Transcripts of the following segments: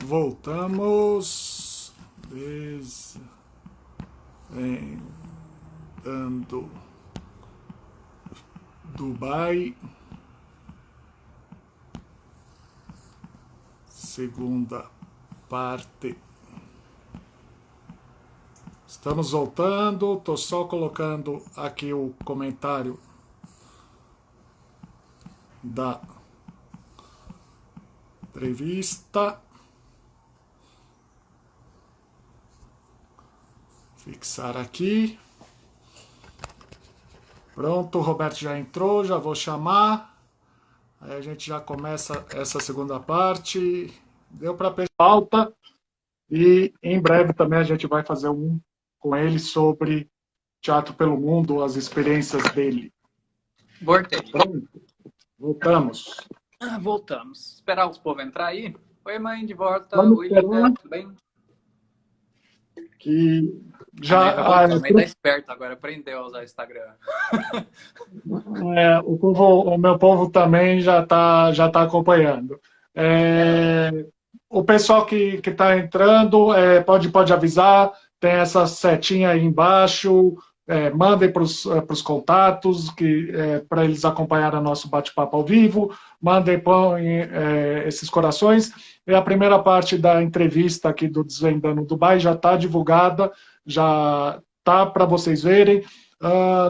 Voltamos desvendando Dubai, segunda parte. Estamos voltando, estou só colocando aqui o comentário da entrevista. Fixar aqui. Pronto, o Roberto já entrou, já vou chamar. Aí a gente já começa essa segunda parte. Deu para pegar pauta. E em breve também a gente vai fazer um com ele sobre Teatro pelo Mundo, as experiências dele. Voltei. Pronto, voltamos. Voltamos. Esperar os povos entrar aí. Oi, mãe, de volta. Vamos Oi, esperar. linda, tudo bem? Que já A mãe tá esperta agora, aprendeu a usar o Instagram. o meu povo também já tá acompanhando. O pessoal que está entrando pode avisar, tem essa setinha aí embaixo, mandem para os contatos para eles acompanharem o nosso bate-papo ao vivo, põem esses corações. E a primeira parte da entrevista aqui do Desvendando Dubai já está divulgada, já está para vocês verem.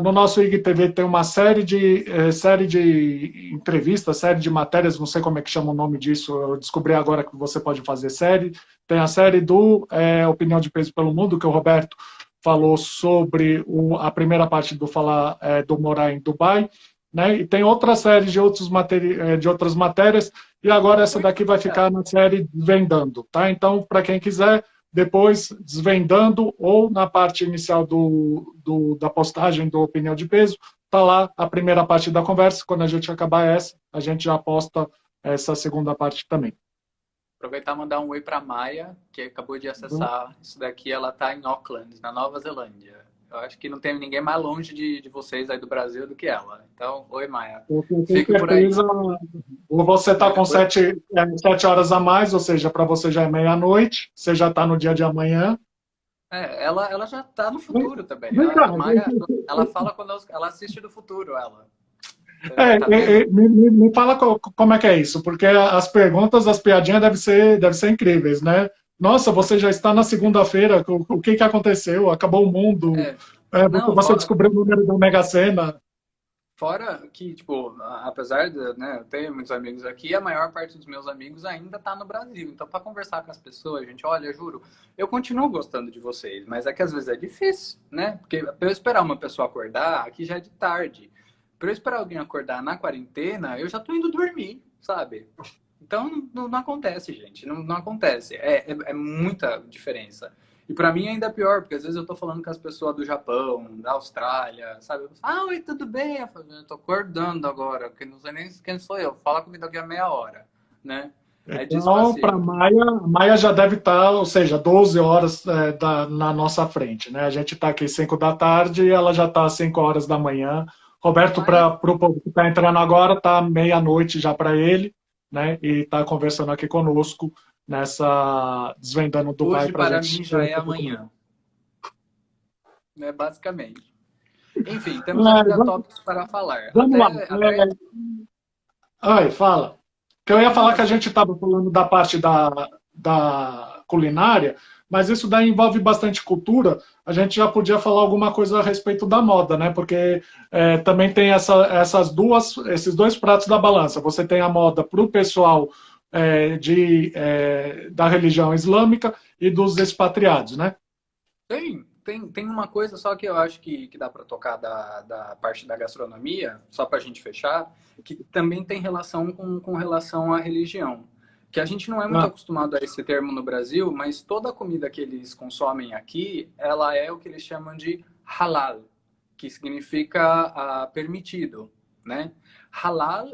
No nosso IGTV tem uma série de entrevistas, série de matérias, não sei como é que chama o nome disso, eu descobri agora que você pode fazer série. Tem a série do Opinião de Peso pelo Mundo, que o Roberto falou sobre a primeira parte do morar em Dubai, né? E tem outra série de outras matérias, e agora essa daqui vai ficar na série Desvendando, tá? Então, para quem quiser, depois desvendando ou na parte inicial da postagem do Opinião de Peso, tá lá a primeira parte da conversa. Quando a gente acabar essa, a gente já posta essa segunda parte também. Aproveitar e mandar um oi para Maia, que acabou de acessar isso daqui. Ela tá em Auckland, na Nova Zelândia. Eu acho que não tem ninguém mais longe de vocês aí do Brasil do que ela. Então, oi, Maia. Fica por aí. Você está com 7 horas a mais, ou seja, para você já é meia-noite, você já está no dia de amanhã. Ela já está no futuro também. Ela fala quando ela assiste do futuro, ela. Me fala como é que é isso, porque as perguntas, as piadinhas devem ser incríveis, né? Nossa, você já está na segunda-feira, o que aconteceu? Acabou o mundo, você descobriu o número da Mega Sena. Fora que, tipo, apesar de eu ter muitos amigos aqui, a maior parte dos meus amigos ainda está no Brasil. Então, para conversar com as pessoas, gente, olha, juro, eu continuo gostando de vocês, mas é que às vezes é difícil, né? Porque para eu esperar uma pessoa acordar, aqui já é de tarde. Para eu esperar alguém acordar na quarentena, eu já tô indo dormir, sabe? Então, não acontece, gente. Não acontece. É muita diferença. E para mim ainda é pior, porque às vezes eu tô falando com as pessoas do Japão, da Austrália, sabe? Oi, tudo bem? Eu tô acordando agora, porque não sei nem quem sou eu. Fala comigo daqui a meia hora, né? Então, para Maia já deve estar, ou seja, 12 horas na nossa frente, né? A gente está aqui 5 da tarde e ela já está às 5 horas da manhã. Roberto, para o povo que está entrando agora, está meia-noite já para ele, né? E está conversando aqui conosco nessa Desvendando Dubai. Hoje, para mim, já é amanhã. Basicamente. Enfim, temos ainda tópicos para falar. Vamos lá. Fala. Que eu ia falar que a gente estava falando da parte da culinária, mas isso daí envolve bastante cultura. A gente já podia falar alguma coisa a respeito da moda, né? Porque também tem esses dois pratos da balança. Você tem a moda para o pessoal da religião islâmica e dos expatriados, né? Tem uma coisa só que eu acho que dá para tocar da parte da gastronomia, só para a gente fechar, que também tem relação com relação à religião. Que a gente não é muito acostumado a esse termo no Brasil, mas toda a comida que eles consomem aqui, ela é o que eles chamam de halal, que significa permitido, né? Halal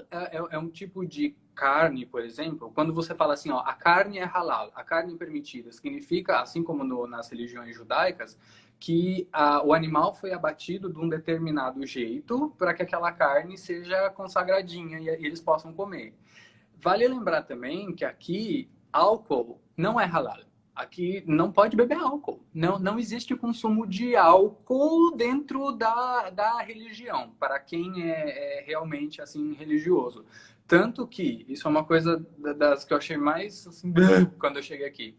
é um tipo de carne, por exemplo. Quando você fala assim, a carne é halal, a carne é permitida, significa, assim como nas religiões judaicas, que o animal foi abatido de um determinado jeito para que aquela carne seja consagradinha e eles possam comer. Vale lembrar também que aqui álcool não é halal. Aqui não pode beber álcool. Não existe consumo de álcool dentro da religião, para quem é realmente assim religioso. Tanto que isso é uma coisa das que eu achei mais assim, quando eu cheguei aqui.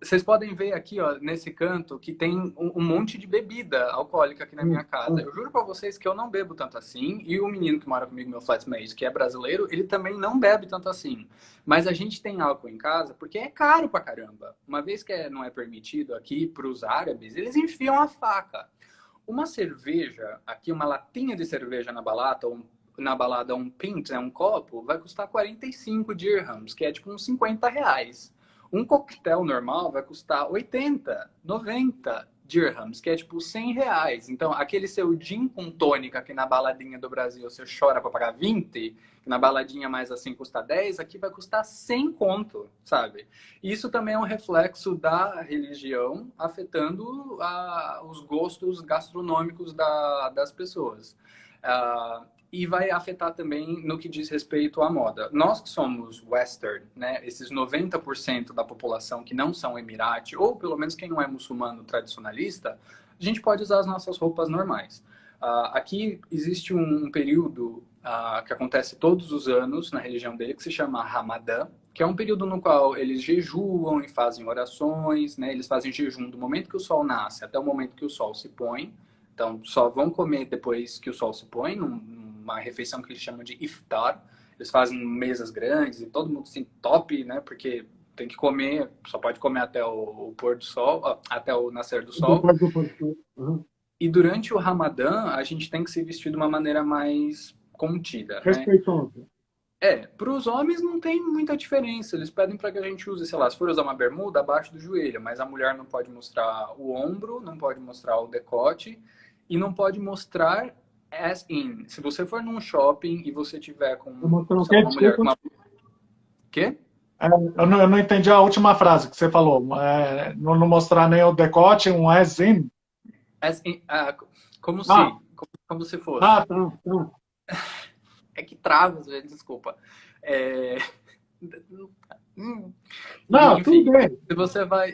Vocês podem ver aqui, ó, nesse canto, que tem um monte de bebida alcoólica aqui na minha casa. Eu juro pra vocês que eu não bebo tanto assim. E o menino que mora comigo, meu flatmate, que é brasileiro, ele também não bebe tanto assim. Mas a gente tem álcool em casa porque é caro pra caramba. Uma vez que não é permitido aqui pros árabes, eles enfiam a faca. Uma cerveja, aqui uma latinha de cerveja na balada, um pint, né, um copo, vai custar 45 dirhams, que é tipo uns 50 reais. Um coquetel normal vai custar 80, 90 dirhams, que é tipo 100 reais. Então, aquele seu gin com tônica que na baladinha do Brasil você chora para pagar 20, que na baladinha mais assim custa 10, aqui vai custar 100 conto, sabe? Isso também é um reflexo da religião afetando os gostos gastronômicos das pessoas. E vai afetar também no que diz respeito à moda. Nós que somos western, né, esses 90% da população que não são emirate, ou pelo menos quem não é muçulmano tradicionalista, a gente pode usar as nossas roupas normais. Aqui existe um período que acontece todos os anos na religião dele, que se chama Ramadã, que é um período no qual eles jejuam e fazem orações, né? Eles fazem jejum do momento que o sol nasce até o momento que o sol se põe. Então, só vão comer depois que o sol se põe, numa refeição que eles chamam de iftar. Eles fazem mesas grandes e todo mundo assim, top, né? Porque tem que comer, só pode comer até o pôr do sol, até o nascer do sol. Uhum. E durante o Ramadã, a gente tem que se vestir de uma maneira mais contida, né? Respeitoso. Para os homens não tem muita diferença. Eles pedem para que a gente use, sei lá, se for usar uma bermuda, abaixo do joelho, mas a mulher não pode mostrar o ombro, não pode mostrar o decote e não pode mostrar as in. Se você for num shopping e você tiver com sei lá, uma mulher com uma... Quê? Eu não entendi a última frase que você falou. Não mostrar nem o decote, um as in. As in como se fosse. Tá. É que trava, às vezes, desculpa. Não, enfim, tudo bem.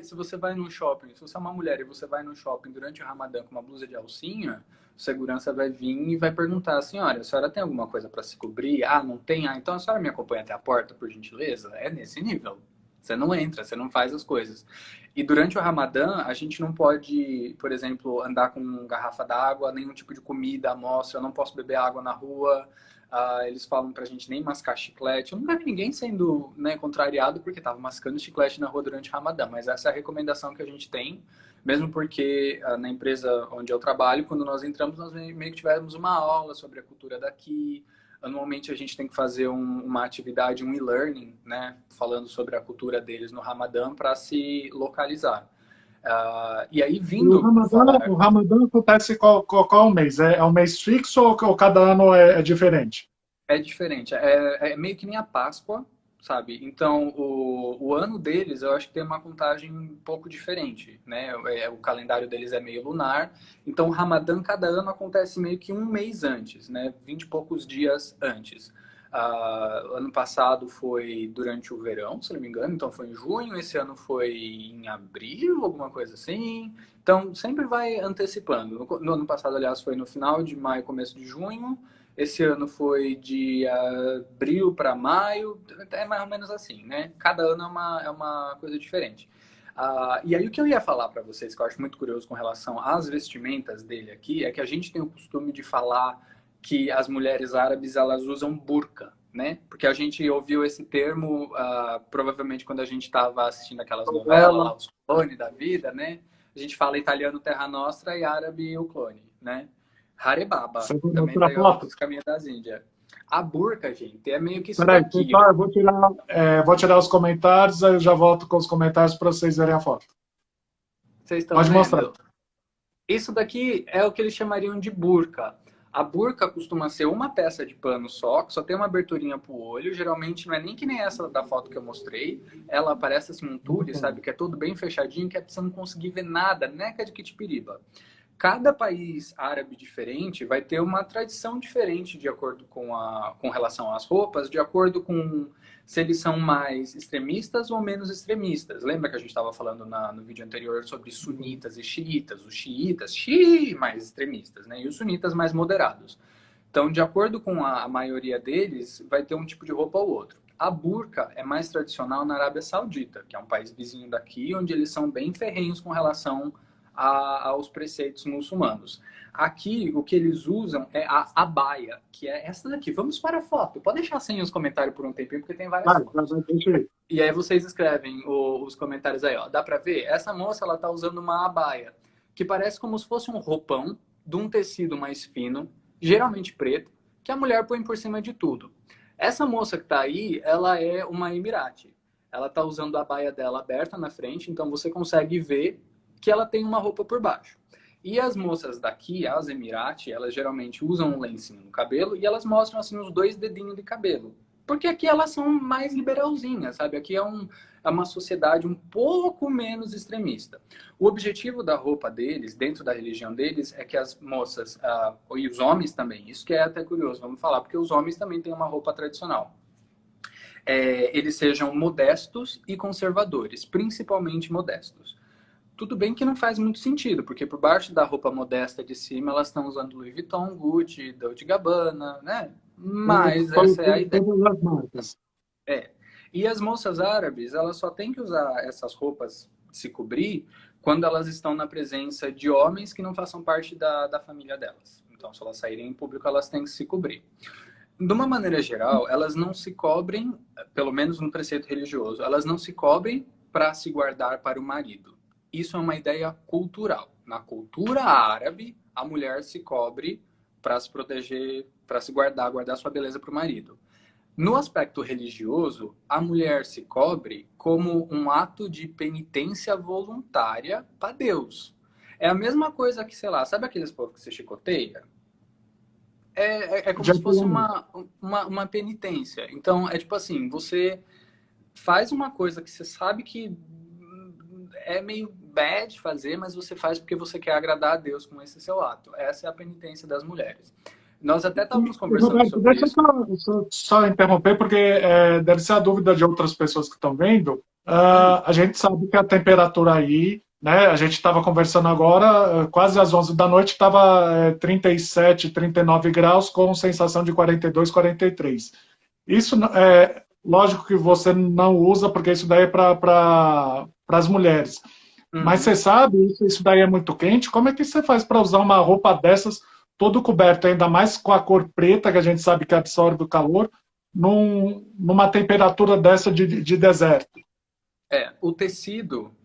se você vai num shopping, se você é uma mulher e você vai num shopping durante o Ramadã com uma blusa de alcinha, o segurança vai vir e vai perguntar: senhora, a senhora tem alguma coisa para se cobrir? Ah, não tem? Ah, então a senhora me acompanha até a porta, por gentileza? É nesse nível. Você não entra, você não faz as coisas. E durante o Ramadã, a gente não pode, por exemplo, andar com garrafa d'água, nenhum tipo de comida, amostra, eu não posso beber água na rua. Eles falam pra gente nem mascar chiclete. Eu nunca vi ninguém sendo, né, contrariado porque tava mascando chiclete na rua durante o Ramadã, mas essa é a recomendação que a gente tem, mesmo porque na empresa onde eu trabalho, quando nós entramos, nós meio que tivemos uma aula sobre a cultura daqui. Anualmente a gente tem que fazer uma atividade, um e-learning, né, falando sobre a cultura deles no Ramadã para se localizar. E aí vindo... O Ramadã acontece qual mês? É um mês fixo ou cada ano é diferente? É diferente. É meio que nem a Páscoa, sabe? Então, o ano deles, eu acho que tem uma contagem um pouco diferente, né? O calendário deles é meio lunar. Então, o Ramadã, cada ano, acontece meio que um mês antes, né? 20 e poucos dias antes. Ano passado foi durante o verão, se não me engano, então foi em junho. Esse ano foi em abril, alguma coisa assim. Então, sempre vai antecipando. No ano passado, aliás, foi no final de maio, começo de junho. Esse ano foi de abril para maio, é mais ou menos assim, né? Cada ano é uma coisa diferente. E aí o que eu ia falar para vocês, que eu acho muito curioso com relação às vestimentas dele aqui, é que a gente tem o costume de falar que as mulheres árabes, elas usam burca, né? Porque a gente ouviu esse termo provavelmente quando a gente estava assistindo aquelas novelas lá, os clones da vida, né? A gente fala italiano Terra Nostra e árabe o clone, né? Harebaba, também tem os caminhos das Índias. A burca, gente, é meio que isso daqui. Então, eu vou tirar os comentários, aí eu já volto com os comentários para vocês verem a foto. Vocês estão Pode vendo? mostrar. Isso daqui é o que eles chamariam de burca. A burca costuma ser uma peça de pano só, que só tem uma aberturinha pro olho. Geralmente não é nem que nem essa da foto que eu mostrei. Ela parece assim um tule, sabe? Que é todo bem fechadinho, que é pra você não conseguir ver nada, neca de Kitipiriba. Cada país árabe diferente vai ter uma tradição diferente de acordo com relação às roupas, de acordo com se eles são mais extremistas ou menos extremistas. Lembra que a gente estava falando no vídeo anterior sobre sunitas e xiitas? Os xiitas, mais extremistas, né? E os sunitas mais moderados. Então, de acordo com a maioria deles, vai ter um tipo de roupa ou outro. A burca é mais tradicional na Arábia Saudita, que é um país vizinho daqui, onde eles são bem ferrenhos com relação aos preceitos muçulmanos. Aqui, o que eles usam é a abaia, que é essa daqui. Vamos para a foto. Pode deixar sem os comentários por um tempinho, porque tem várias fotos. E aí vocês escrevem os comentários aí, ó. Dá para ver? Essa moça, ela tá usando uma abaia, que parece como se fosse um roupão de um tecido mais fino, geralmente preto, que a mulher põe por cima de tudo. Essa moça que tá aí, ela é uma Emirati. Ela tá usando a abaia dela aberta na frente, então você consegue ver que ela tem uma roupa por baixo. E as moças daqui, as Emirati, elas geralmente usam um lencinho no cabelo e elas mostram assim os 2 dedinhos de cabelo. Porque aqui elas são mais liberalzinhas, sabe? Aqui é uma sociedade um pouco menos extremista. O objetivo da roupa deles, dentro da religião deles, é que as moças, e os homens também, isso que é até curioso, vamos falar, porque os homens também têm uma roupa tradicional. Eles sejam modestos e conservadores, principalmente modestos. Tudo bem que não faz muito sentido, porque por baixo da roupa modesta de cima, elas estão usando Louis Vuitton, Gucci, Dolce & Gabbana, né? Mas essa é a ideia. Todas as marcas. E as moças árabes, elas só têm que usar essas roupas de se cobrir quando elas estão na presença de homens que não façam parte da família delas. Então, se elas saírem em público, elas têm que se cobrir. De uma maneira geral, elas não se cobrem, pelo menos no preceito religioso, elas não se cobrem para se guardar para o marido. Isso é uma ideia cultural. Na cultura árabe, a mulher se cobre para se proteger, para se guardar sua beleza para o marido. No aspecto religioso, a mulher se cobre como um ato de penitência voluntária para Deus. É a mesma coisa que, sei lá, sabe aqueles povos que se chicoteia? É como se fosse uma penitência. Então, é tipo assim, você faz uma coisa que você sabe que é meio bad fazer, mas você faz porque você quer agradar a Deus com esse seu ato. Essa é a penitência das mulheres. Nós até estávamos conversando Roberto, sobre deixa isso. eu só interromper, porque deve ser a dúvida de outras pessoas que estão vendo. A gente sabe que a temperatura aí, né? A gente estava conversando agora, quase às 11 da noite, estava 37, 39 graus, com sensação de 42, 43. Isso é lógico que você não usa, porque isso daí é para as mulheres. Mas você sabe, isso daí é muito quente. Como é que você faz para usar uma roupa dessas, todo coberto, ainda mais com a cor preta, que a gente sabe que absorve o calor, numa temperatura dessa de deserto? O tecido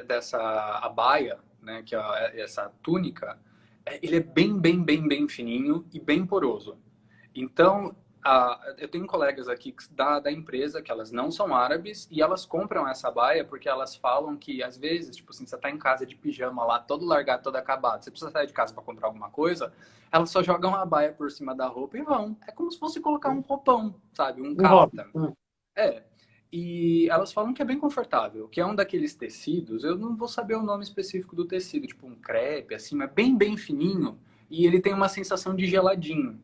dessa abaia, né, que é essa túnica, ele é bem fininho e bem poroso. Então, eu tenho colegas aqui da empresa que elas não são árabes e elas compram essa baia porque elas falam que, às vezes, tipo assim, você tá em casa de pijama lá, todo largado, todo acabado, você precisa sair de casa para comprar alguma coisa, elas só jogam a baia por cima da roupa e vão. É como se fosse colocar um roupão, sabe? Um cafta. E elas falam que é bem confortável, que é um daqueles tecidos, eu não vou saber o nome específico do tecido, tipo um crepe, assim, mas bem fininho e ele tem uma sensação de geladinho.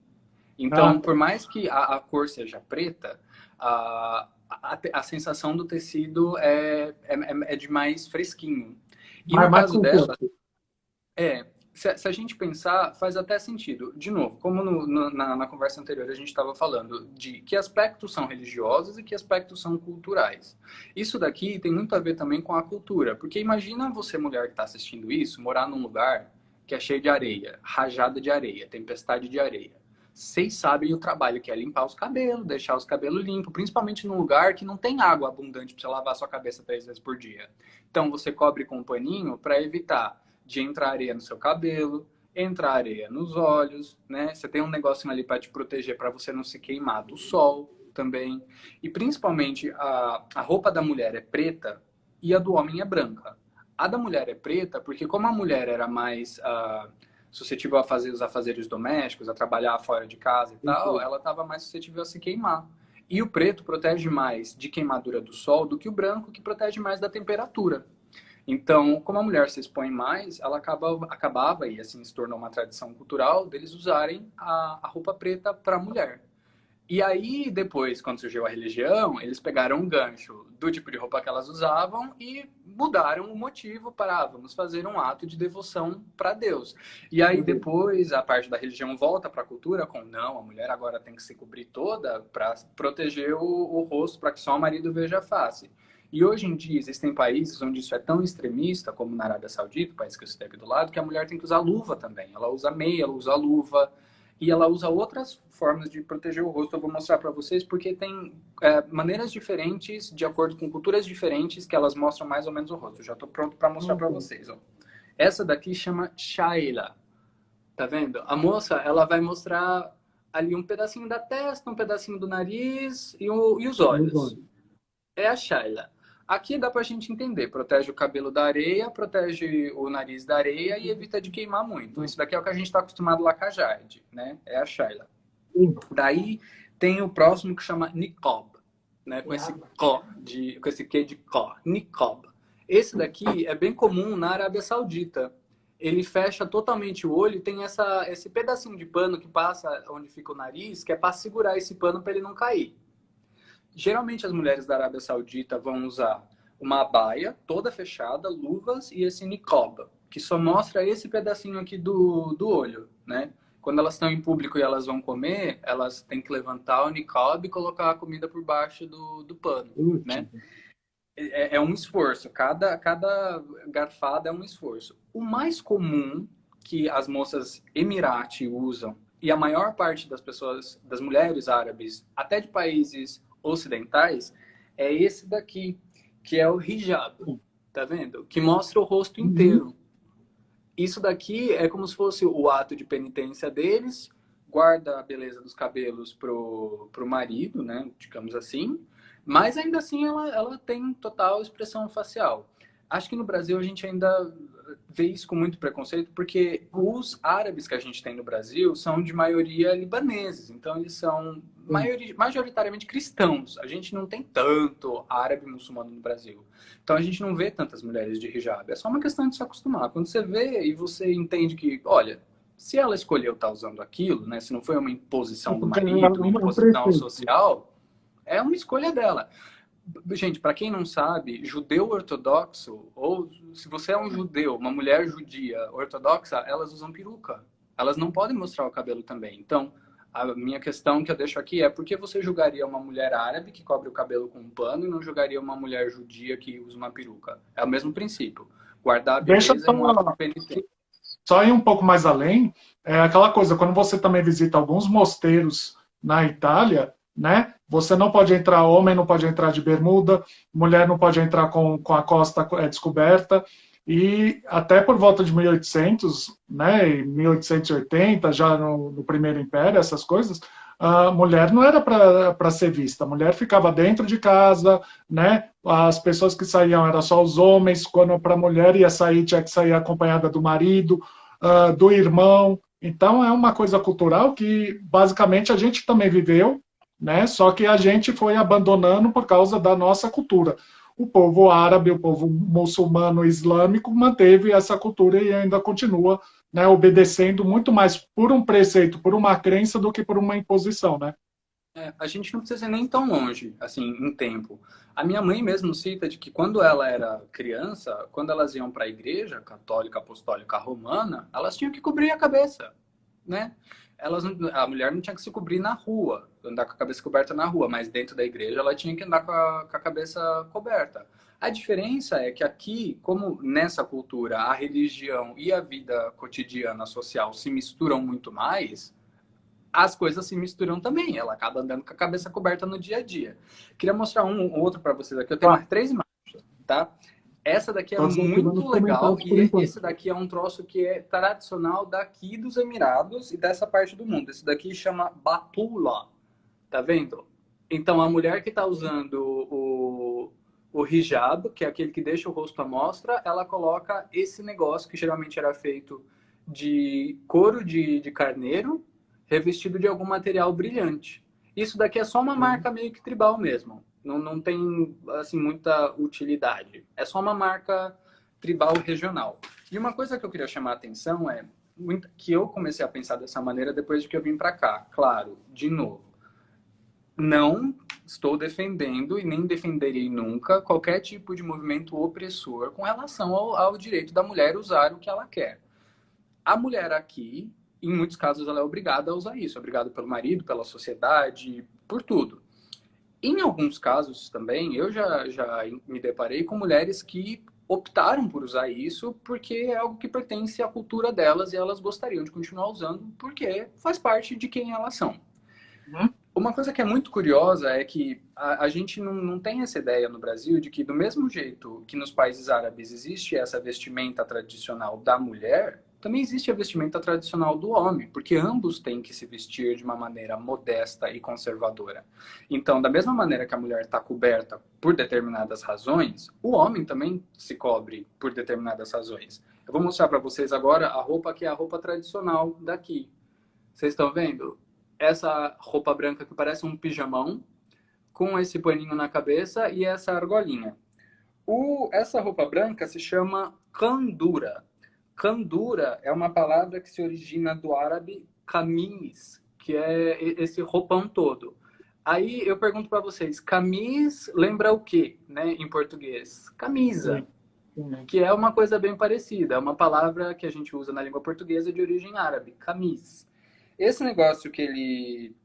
Então, por mais que a cor seja preta, a sensação do tecido é de mais fresquinho. E no caso dela, se a gente pensar, faz até sentido. De novo, como na conversa anterior a gente estava falando de que aspectos são religiosos e que aspectos são culturais. Isso daqui tem muito a ver também com a cultura. Porque imagina você, mulher que está assistindo isso, morar num lugar que é cheio de areia, rajada de areia, tempestade de areia. Vocês sabem o trabalho que é limpar os cabelos, deixar os cabelos limpos, principalmente num lugar que não tem água abundante para você lavar sua cabeça 3 vezes por dia. Então você cobre com um paninho para evitar de entrar areia no seu cabelo, entrar areia nos olhos, né? Você tem um negocinho ali para te proteger, para você não se queimar do sol também. E principalmente a roupa da mulher é preta e a do homem é branca. A da mulher é preta porque como a mulher era mais suscetível a fazer os afazeres domésticos, a trabalhar fora de casa e tal, ela estava mais suscetível a se queimar. E o preto protege mais de queimadura do sol do que o branco, que protege mais da temperatura. Então, como a mulher se expõe mais, ela acabava, e assim se tornou uma tradição cultural, deles usarem a roupa preta para a mulher. E aí, depois, quando surgiu a religião, eles pegaram um gancho do tipo de roupa que elas usavam e mudaram o motivo para, vamos fazer um ato de devoção para Deus. E aí, depois, a parte da religião volta para a cultura com, não, a mulher agora tem que se cobrir toda para proteger o rosto, para que só o marido veja a face. E hoje em dia, existem países onde isso é tão extremista, como na Arábia Saudita, o país que eu citei aqui do lado, que a mulher tem que usar luva também. Ela usa meia, ela usa luva. E ela usa outras formas de proteger o rosto. Eu vou mostrar para vocês, porque tem maneiras diferentes, de acordo com culturas diferentes, que elas mostram mais ou menos o rosto. Eu já estou pronto para mostrar para vocês. Ó. Essa daqui chama Shaila. Tá vendo? A moça, ela vai mostrar ali um pedacinho da testa, um pedacinho do nariz e os olhos. É a Shaila. Aqui dá pra gente entender. Protege o cabelo da areia, protege o nariz da areia e evita de queimar muito. Isso daqui é o que a gente está acostumado lá com a Jade, né? É a Shaila. Daí tem o próximo que chama Niqab, né? Com esse com esse Q de Q. Niqab. Esse daqui é bem comum na Arábia Saudita. Ele fecha totalmente o olho e tem esse pedacinho de pano que passa onde fica o nariz, que é para segurar esse pano para ele não cair. Geralmente as mulheres da Arábia Saudita vão usar uma abaia toda fechada, luvas e esse niqab, que só mostra esse pedacinho aqui do olho, né? Quando elas estão em público e elas vão comer, elas têm que levantar o niqab e colocar a comida por baixo do pano, né? É um esforço, cada garfada é um esforço. O mais comum que as moças Emirati usam, e a maior parte das pessoas, das mulheres árabes, até de países ocidentais, é esse daqui, que é o hijab, tá vendo? Que mostra o rosto inteiro. Isso daqui é como se fosse o ato de penitência deles, guarda a beleza dos cabelos pro marido, né? Digamos assim, mas ainda assim ela tem total expressão facial. Acho que no Brasil a gente ainda vê isso com muito preconceito, porque os árabes que a gente tem no Brasil são de maioria libaneses, então eles são majoritariamente cristãos. A gente não tem tanto árabe muçulmano no Brasil. Então a gente não vê tantas mulheres de hijab. É só uma questão de se acostumar. Quando você vê e você entende que, olha, se ela escolheu estar usando aquilo, né, se não foi uma imposição do marido, uma imposição social, é uma escolha dela. Gente, para quem não sabe, judeu ortodoxo, ou se você é um judeu, uma mulher judia ortodoxa, elas usam peruca. Elas não podem mostrar o cabelo também. Então, a minha questão que eu deixo aqui é: por que você julgaria uma mulher árabe que cobre o cabelo com um pano e não julgaria uma mulher judia que usa uma peruca? É o mesmo princípio. Guardar a beleza é um ato penitente. Só ir um pouco mais além, é aquela coisa, quando você também visita alguns mosteiros na Itália, né? Você não pode entrar, homem não pode entrar de bermuda, mulher não pode entrar com a costa descoberta, e até por volta de 1800, né, 1880, já no Primeiro Império, essas coisas, a mulher não era para ser vista, a mulher ficava dentro de casa, né? As pessoas que saíam eram só os homens, quando para a mulher ia sair, tinha que sair acompanhada do marido, do irmão. Então é uma coisa cultural que basicamente a gente também viveu, né? Só que a gente foi abandonando por causa da nossa cultura. O povo árabe, o povo muçulmano islâmico manteve essa cultura e ainda continua, né, obedecendo muito mais por um preceito, por uma crença, do que por uma imposição, né? A gente não precisa ir nem tão longe, assim, em tempo. A minha mãe mesmo cita de que quando ela era criança, quando elas iam para a igreja católica, apostólica, romana, elas tinham que cobrir a cabeça, né? A mulher não tinha que se cobrir na rua, andar com a cabeça coberta na rua, mas dentro da igreja ela tinha que andar com a cabeça coberta. A diferença é que aqui, como nessa cultura, a religião e a vida cotidiana social se misturam muito mais, as coisas se misturam também. Ela acaba andando com a cabeça coberta no dia a dia. Queria mostrar um outro para vocês aqui. Eu tenho mais 3 imagens, tá? Essa daqui é muito legal e esse daqui é um troço que é tradicional daqui dos Emirados e dessa parte do mundo. Esse daqui chama batula, tá vendo? Então a mulher que está usando o hijab, que é aquele que deixa o rosto à mostra, ela coloca esse negócio que geralmente era feito de couro de carneiro revestido de algum material brilhante. Isso daqui é só uma marca meio que tribal mesmo. Não tem, assim, muita utilidade. É só uma marca tribal regional. E uma coisa que eu queria chamar a atenção é que eu comecei a pensar dessa maneira depois de que eu vim para cá. Claro, de novo, não estou defendendo e nem defenderei nunca qualquer tipo de movimento opressor com relação ao direito da mulher usar o que ela quer. A mulher aqui, em muitos casos, ela é obrigada a usar isso, obrigada pelo marido, pela sociedade, por tudo. Em alguns casos também, eu já me deparei com mulheres que optaram por usar isso porque é algo que pertence à cultura delas e elas gostariam de continuar usando porque faz parte de quem elas são. Uma coisa que é muito curiosa é que a gente não tem essa ideia no Brasil de que, do mesmo jeito que nos países árabes existe essa vestimenta tradicional da mulher, também existe a vestimenta tradicional do homem, porque ambos têm que se vestir de uma maneira modesta e conservadora. Então, da mesma maneira que a mulher está coberta por determinadas razões, o homem também se cobre por determinadas razões. Eu vou mostrar para vocês agora a roupa que é a roupa tradicional daqui. Vocês estão vendo? Essa roupa branca que parece um pijamão, com esse paninho na cabeça e essa argolinha. Essa roupa branca se chama kandura. Kandura é uma palavra que se origina do árabe camis, que é esse roupão todo. Aí eu pergunto para vocês, camis lembra o quê, né, em português? Camisa, que é uma coisa bem parecida, é uma palavra que a gente usa na língua portuguesa de origem árabe, camis. Esse negócio que ele...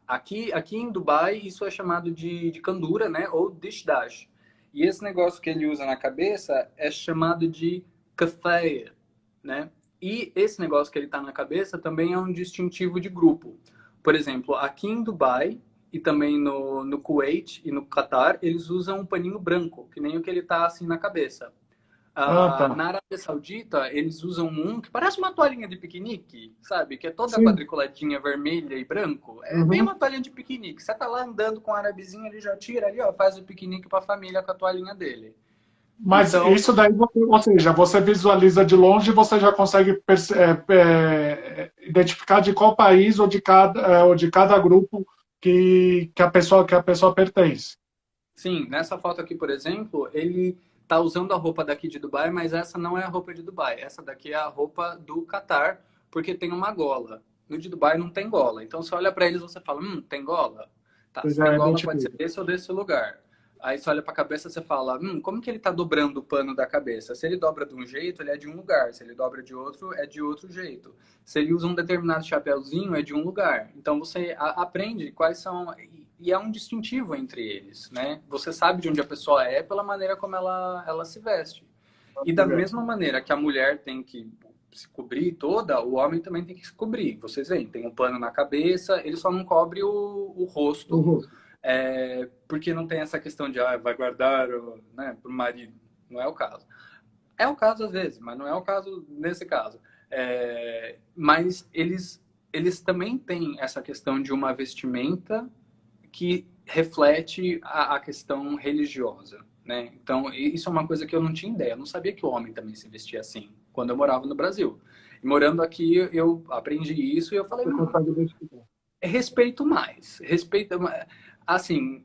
aqui em Dubai isso é chamado de kandura, né, ou dishdash. E esse negócio que ele usa na cabeça é chamado de kafaya, né? E esse negócio que ele tá na cabeça também é um distintivo de grupo. Por exemplo, aqui em Dubai e também no Kuwait e no Catar, eles usam um paninho branco, que nem o que ele tá assim na cabeça. Tá. Na Arábia Saudita, eles usam um que parece uma toalhinha de piquenique, sabe? Que é toda Sim. quadriculadinha vermelha e branco. É bem uma toalhinha de piquenique. Você tá lá andando com o árabezinho, ele já tira ali, ó, faz o piquenique pra família com a toalhinha dele. Mas Então, isso daí, ou seja, você visualiza de longe e você já consegue identificar de qual país ou de cada grupo que a pessoa pertence. sim, nessa foto aqui, por exemplo, ele tá usando a roupa daqui de Dubai, mas essa não é a roupa de Dubai. Essa daqui é a roupa do Catar, porque tem uma gola. No de Dubai não tem gola. Então você olha para eles e você fala, tem gola? Tá, Pois se tem é, gola pode ser identifica. desse ou desse lugar. Aí você olha para a cabeça e você fala, como que ele tá dobrando o pano da cabeça? Se ele dobra de um jeito, ele é de um lugar. Se ele dobra de outro, é de outro jeito. Se ele usa um determinado chapéuzinho, é de um lugar. Então você aprende quais são... E é um distintivo entre eles, né? Você sabe de onde a pessoa é pela maneira como ela se veste. E da mesma maneira que a mulher tem que se cobrir toda, o homem também tem que se cobrir. Vocês veem, tem um pano na cabeça, ele só não cobre o rosto, porque não tem essa questão de vai guardar, né, para o marido. Não é o caso. É o caso às vezes, mas não é o caso nesse caso. Mas eles também têm essa questão de uma vestimenta que reflete a questão religiosa, né? Então, isso é uma coisa que eu não tinha ideia. Eu não sabia que o homem também se vestia assim, quando eu morava no Brasil. E morando aqui, eu aprendi isso e eu falei, Você consegue identificar. respeito mais. Assim,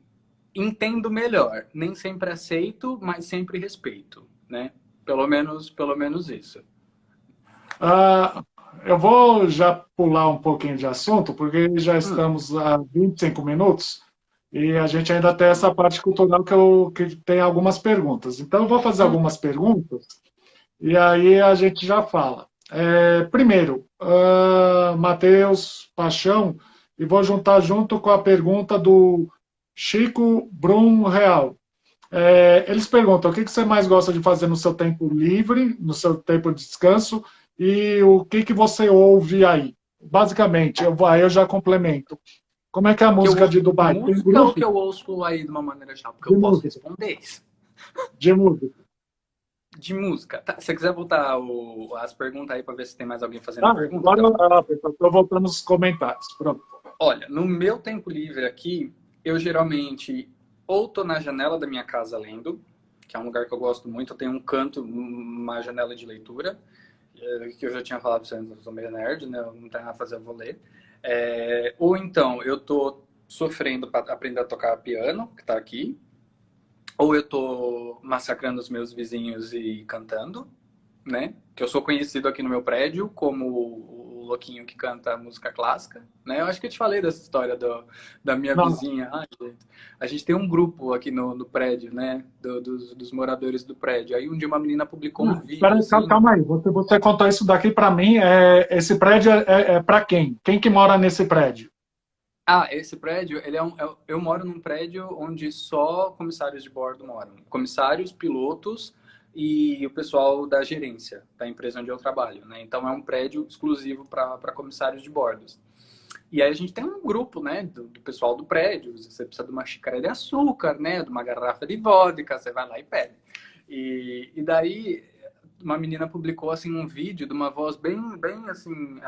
entendo melhor. Nem sempre aceito, mas sempre respeito, né? Pelo menos isso. Eu vou já pular um pouquinho de assunto, porque já estamos a 25 minutos e a gente ainda tem essa parte cultural que tem algumas perguntas. Então, eu vou fazer algumas perguntas e aí a gente já fala. Primeiro, Matheus Paixão, e vou juntar junto com a pergunta do Chico Brum Real. Eles perguntam o que você mais gosta de fazer no seu tempo livre, no seu tempo de descanso, e o que você ouve aí. Basicamente, aí eu já complemento. Como é que é a Que eu música ouço de de Dubai? Tem música ou grupo que eu ouço aí de uma maneira geral? Porque de eu posso música. responder isso. De música. De música. Tá, se você quiser voltar as perguntas aí para ver se tem mais alguém fazendo pergunta. Agora, pessoal, estou voltando nos comentários. Pronto. Olha, no meu tempo livre aqui, eu geralmente ou tô na janela da minha casa lendo, que é um lugar que eu gosto muito. Eu tenho um canto, uma janela de leitura, que eu já tinha falado pra você antes, eu sou meio nerd, né? Eu não tenho nada a fazer, eu vou ler. Ou então, eu tô sofrendo para aprender a tocar piano, que tá aqui. ou eu tô massacrando os meus vizinhos e cantando, né? Que eu sou conhecido aqui no meu prédio como o louquinho que canta música clássica, né? Eu acho que eu te falei dessa história da minha Não, vizinha. Ai, gente. A gente tem um grupo aqui no prédio, né? Dos moradores do prédio. Aí um dia uma menina publicou um não, espera vídeo aí, assim. calma aí. Você contou isso daqui para mim. Esse prédio é para quem? Quem que mora nesse prédio? Ah, esse prédio, eu moro num prédio onde só comissários de bordo moram. Comissários, pilotos e o pessoal da gerência da empresa onde eu trabalho, né? Então é um prédio exclusivo para comissários de bordos. E aí a gente tem um grupo, né, do pessoal do prédio. Você precisa de uma xícara de açúcar, né, de uma garrafa de vodka, você vai lá e pede. E daí uma menina publicou assim um vídeo de uma voz bem assim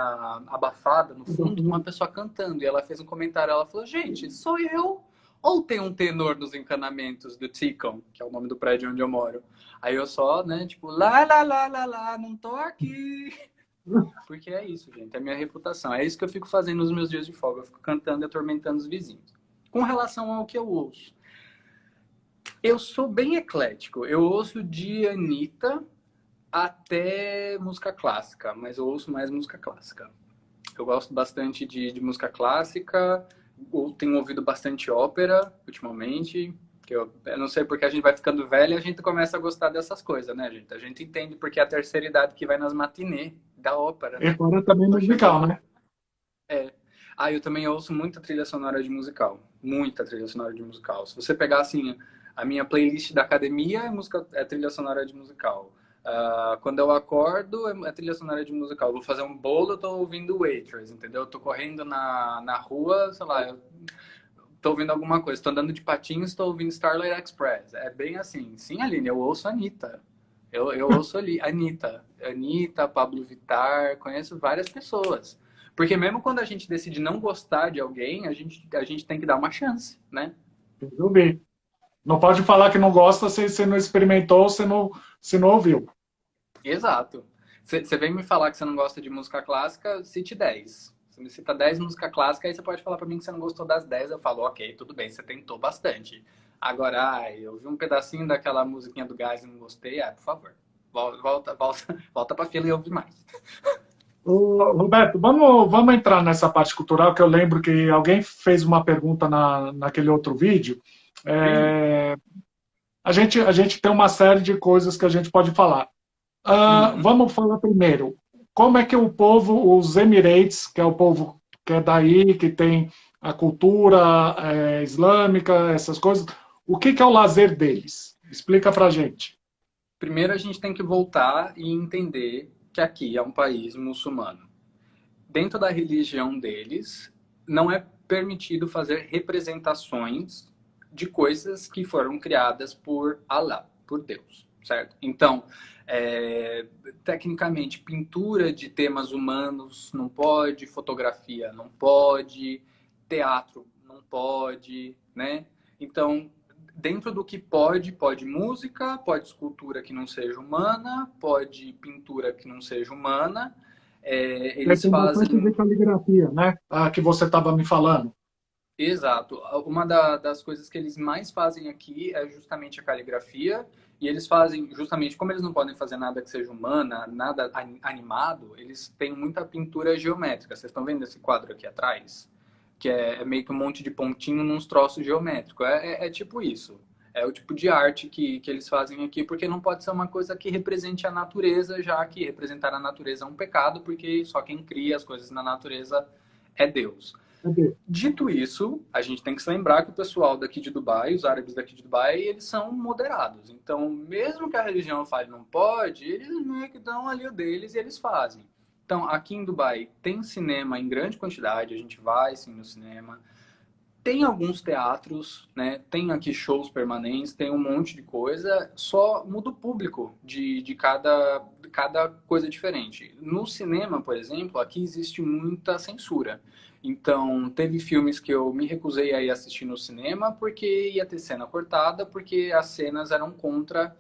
abafada no fundo de uma pessoa cantando e ela fez um comentário, ela falou: gente, sou eu ou tem um tenor nos encanamentos do Ticon, que é o nome do prédio onde eu moro. Aí eu só, né, tipo, lá, não tô aqui. Porque é isso, gente, é a minha reputação. É isso que eu fico fazendo nos meus dias de folga, eu fico cantando e atormentando os vizinhos. Com relação ao que eu ouço, eu sou bem eclético. Eu ouço de Anitta até música clássica, mas eu ouço mais música clássica. Eu gosto bastante de música clássica, eu tenho ouvido bastante ópera ultimamente, que eu não sei porque a gente vai ficando velho e a gente começa a gostar dessas coisas, né, gente? A gente entende porque é a terceira idade que vai nas matinê da ópera, E né? agora também Tô musical, chegando. né? É. Ah, eu também ouço muita trilha sonora de musical. Muita trilha sonora de musical. Se você pegar, assim, a minha playlist da academia é trilha sonora de musical. Quando eu acordo, é trilha sonora de musical. Vou fazer um bolo, eu tô ouvindo Waitress, entendeu? Eu tô correndo na rua, sei lá, eu tô ouvindo alguma coisa. Tô andando de patins, tô ouvindo Starlight Express. É bem assim. Sim, Aline, eu ouço a Anitta. Eu ouço ali, Anitta, Pablo Vittar, conheço várias pessoas. Porque mesmo quando a gente decide não gostar de alguém, a gente tem que dar uma chance, né? Eu vi. Não pode falar que não gosta se você não experimentou, se não ouviu. Exato. Você vem me falar que você não gosta de música clássica, cite 10. Você me cita 10 música clássica, aí você pode falar pra mim que você não gostou das 10. Eu falo, ok, tudo bem, você tentou bastante. Agora, eu vi um pedacinho daquela musiquinha do Gás e não gostei, por favor. Volta pra fila e ouve mais. Ô, Roberto, vamos entrar nessa parte cultural, que eu lembro que alguém fez uma pergunta naquele outro vídeo. Sim. É, a gente tem uma série de coisas que a gente pode falar. Uhum. Vamos falar primeiro. Como é que o povo, os Emirates, que é o povo que é daí, que tem a cultura islâmica, essas coisas, o que é o lazer deles? Explica pra gente. Primeiro a gente tem que voltar e entender que aqui é um país muçulmano. Dentro da religião deles, não é permitido fazer representações de coisas que foram criadas por Allah, por Deus, certo? Então, tecnicamente, pintura de temas humanos não pode, fotografia não pode, teatro não pode, né? Então, dentro do que pode, pode música, pode escultura que não seja humana, pode pintura que não seja humana. Eles Tem bastante fazem. de caligrafia, né? A que você estava me falando. Exato. Uma das coisas que eles mais fazem aqui é justamente a caligrafia. E eles fazem, justamente como eles não podem fazer nada que seja humana, nada animado, eles têm muita pintura geométrica. Vocês estão vendo esse quadro aqui atrás? Que é meio que um monte de pontinho nos troços geométricos. É tipo isso. É o tipo de arte que eles fazem aqui, porque não pode ser uma coisa que represente a natureza, já que representar a natureza é um pecado, porque só quem cria as coisas na natureza é Deus. Cadê? Dito isso, a gente tem que se lembrar que o pessoal daqui de Dubai, os árabes daqui de Dubai, eles são moderados. Então, mesmo que a religião fale não pode, eles meio que dão ali o deles e eles fazem. Então, aqui em Dubai tem cinema em grande quantidade, a gente vai sim no cinema. Tem alguns teatros, né? Tem aqui shows permanentes, tem um monte de coisa, só muda o público de cada coisa diferente. No cinema, por exemplo, aqui existe muita censura. Então, teve filmes que eu me recusei a ir assistir no cinema porque ia ter cena cortada, porque as cenas eram contra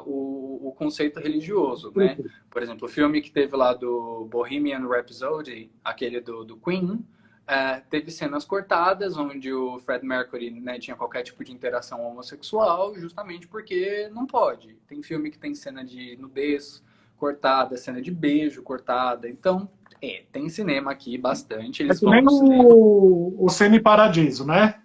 o conceito religioso, né? Por exemplo, o filme que teve lá do Bohemian Rhapsody, aquele do Queen, Teve cenas cortadas, onde o Fred Mercury, né, tinha qualquer tipo de interação homossexual, justamente porque não pode. Tem filme que tem cena de nudez cortada, cena de beijo cortada. Então, tem cinema aqui bastante. É Eles que vão nem no cinema. o Cine Paradiso, né?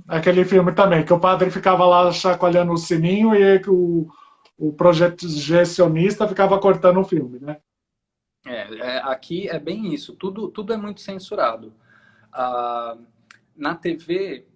Aquele filme também, que o padre ficava lá chacoalhando o sininho e que o projecionista ficava cortando o filme, né? Aqui é bem isso. Tudo é muito censurado. Ah, na TV,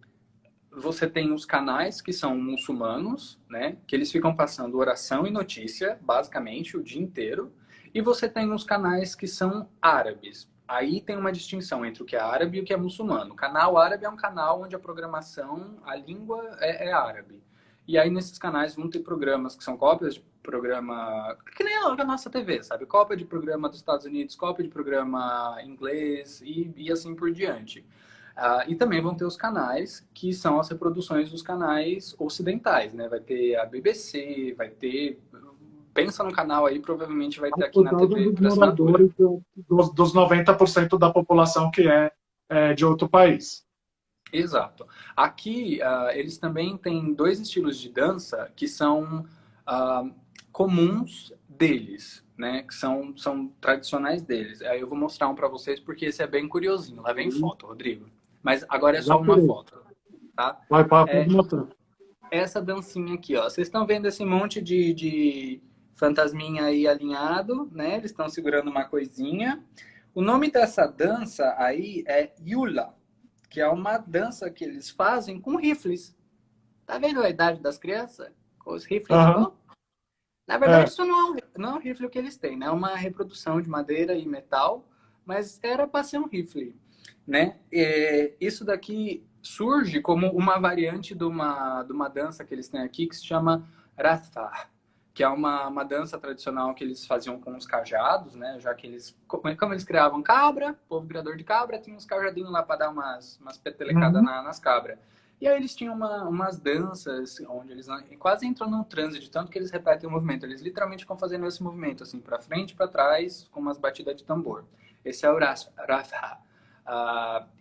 você tem os canais que são muçulmanos, né? Que eles ficam passando oração e notícia, basicamente, o dia inteiro. E você tem os canais que são árabes. Aí tem uma distinção entre o que é árabe e o que é muçulmano. O canal árabe é um canal onde a programação, a língua é árabe. E aí nesses canais vão ter programas que são cópias de programa... Que nem a nossa TV, sabe? Cópia de programa dos Estados Unidos, cópia de programa inglês e assim por diante. E também vão ter os canais que são as reproduções dos canais ocidentais, né? Vai ter a BBC, vai ter... Pensa no canal aí, provavelmente vai ter aqui Por na causa TV dos por assinatura. moradores, dos 90% da população que é de outro país. Exato. Aqui, eles também têm dois estilos de dança que são comuns deles, né? Que são tradicionais deles. Aí eu vou mostrar um para vocês porque esse é bem curiosinho. Lá vem foto, Rodrigo. Mas agora é Já só uma tirei. foto, tá? Vai para É mostrar. essa dancinha aqui, ó. Vocês estão vendo esse monte de fantasminha aí alinhado, né? Eles estão segurando uma coisinha. O nome dessa dança aí é Yula, que é uma dança que eles fazem com rifles. Tá vendo a idade das crianças? Com os rifles na Aham, mão? Na verdade, é. isso não é um rifle que eles têm, né? É uma reprodução de madeira e metal, mas era para ser um rifle, né? Isso daqui surge como uma variante de uma dança que eles têm aqui que se chama Rathar, que é uma dança tradicional que eles faziam com os cajados, né? Já que como eles criavam cabra, povo criador de cabra, tinha uns cajadinhos lá para dar umas petelecadas Uhum. nas cabras. E aí eles tinham umas danças onde eles quase entram num transe de tanto que eles repetem o movimento. Eles literalmente ficam fazendo esse movimento, assim, para frente e para trás, com umas batidas de tambor. Esse é o Rathha.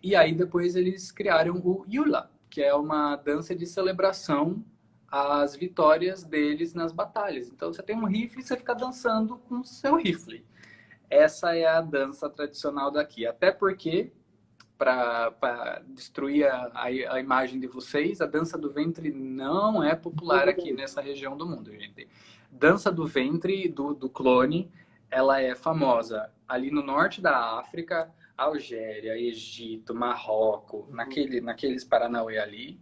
E aí depois eles criaram o Yula, que é uma dança de celebração às vitórias deles nas batalhas. Então você tem um rifle e você fica dançando com o seu rifle. Essa é a dança tradicional daqui. Até porque para destruir a imagem de vocês, a dança do ventre não é popular aqui nessa região do mundo, gente. Dança do ventre do clone, ela é famosa ali no norte da África, Algéria, Egito, Marrocos, naqueles Paranauê ali.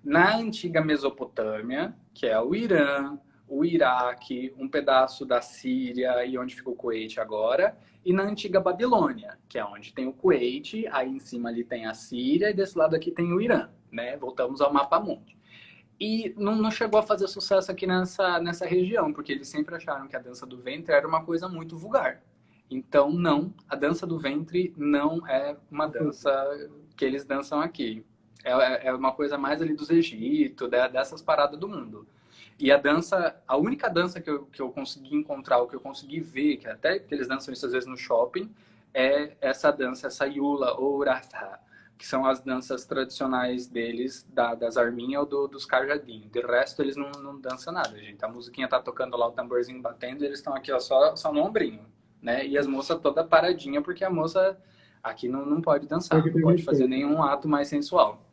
Na antiga Mesopotâmia, que é o Irã, o Iraque, um pedaço da Síria e onde fica o Kuwait agora, e na antiga Babilônia, que é onde tem o Kuwait, aí em cima ali tem a Síria e desse lado aqui tem o Irã, né? Voltamos ao mapa mundi. E não chegou a fazer sucesso aqui nessa região, porque eles sempre acharam que a dança do ventre era uma coisa muito vulgar. Então, não, a dança do ventre não é uma dança que eles dançam aqui. É uma coisa mais ali dos Egito, dessas paradas do mundo. E a única dança que eu consegui encontrar, o que eu consegui ver, que até que eles dançam isso às vezes no shopping, é essa dança, essa Yula ou Ratha, que são as danças tradicionais deles, das arminhas ou dos cajadinhos. De resto, eles não dançam nada, gente. A musiquinha tá tocando lá, o tamborzinho batendo, e eles estão aqui ó, só no ombrinho, né? E as moças toda paradinha, porque a moça aqui não pode Tem dançar, que não ter pode fazer respeito. nenhum ato mais sensual.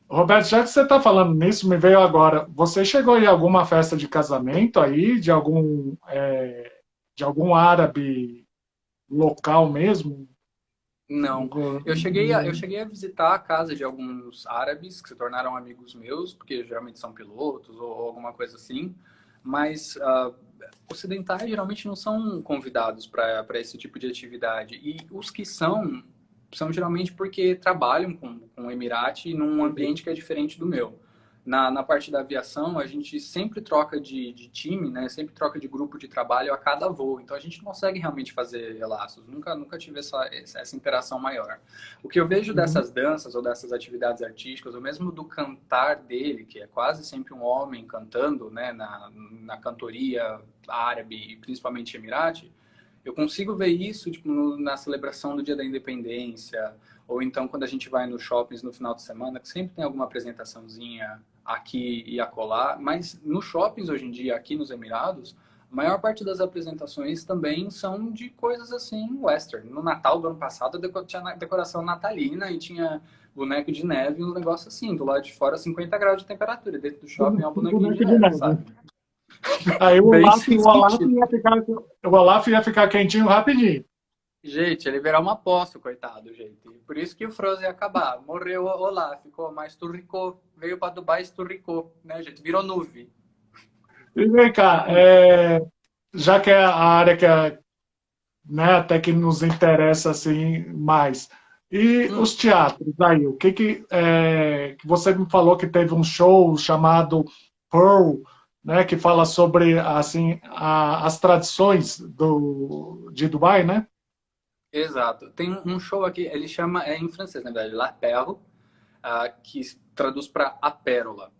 Roberto, já que você está falando nisso, me veio agora. Você chegou em alguma festa de casamento aí, de algum árabe local mesmo? Não. Eu cheguei a visitar a casa de alguns árabes que se tornaram amigos meus, porque geralmente são pilotos ou alguma coisa assim, mas ocidentais geralmente não são convidados para esse tipo de atividade. E os que são geralmente porque trabalham com o Emirate num ambiente que é diferente do meu. Na parte da aviação, a gente sempre troca de time, né? Sempre troca de grupo de trabalho a cada voo. Então, a gente não consegue realmente fazer laços. Nunca tive essa interação maior. O que eu vejo Uhum. dessas danças ou dessas atividades artísticas, ou mesmo do cantar dele, que é quase sempre um homem cantando, né? Na cantoria árabe e principalmente emirate, eu consigo ver isso tipo, na celebração do Dia da Independência, ou então quando a gente vai nos shoppings no final de semana, que sempre tem alguma apresentaçãozinha aqui e acolá, mas nos shoppings hoje em dia, aqui nos Emirados, a maior parte das apresentações também são de coisas assim, western. No Natal do ano passado, tinha decoração natalina e tinha boneco de neve, um negócio assim, do lado de fora 50 graus de temperatura, dentro do shopping é um bonequinho de neve, sabe? Aí o Bem Olaf, sem o Olaf sentido. ia ficar quentinho rapidinho. Gente, ele virou uma poça, coitado, gente. Por isso que o Frozen ia acabar. Morreu o Olaf, ficou, mas esturricou. Veio para Dubai e esturricou, né, gente? Virou nuvem. E vem cá, já que é a área que é, né, até que nos interessa assim mais. E os teatros aí, o que você me falou que teve um show chamado Pearl, né, que fala sobre assim as tradições de Dubai, né? Exato. Tem um show aqui, ele chama, é em francês, na verdade, La Perle, que traduz para A Pérola.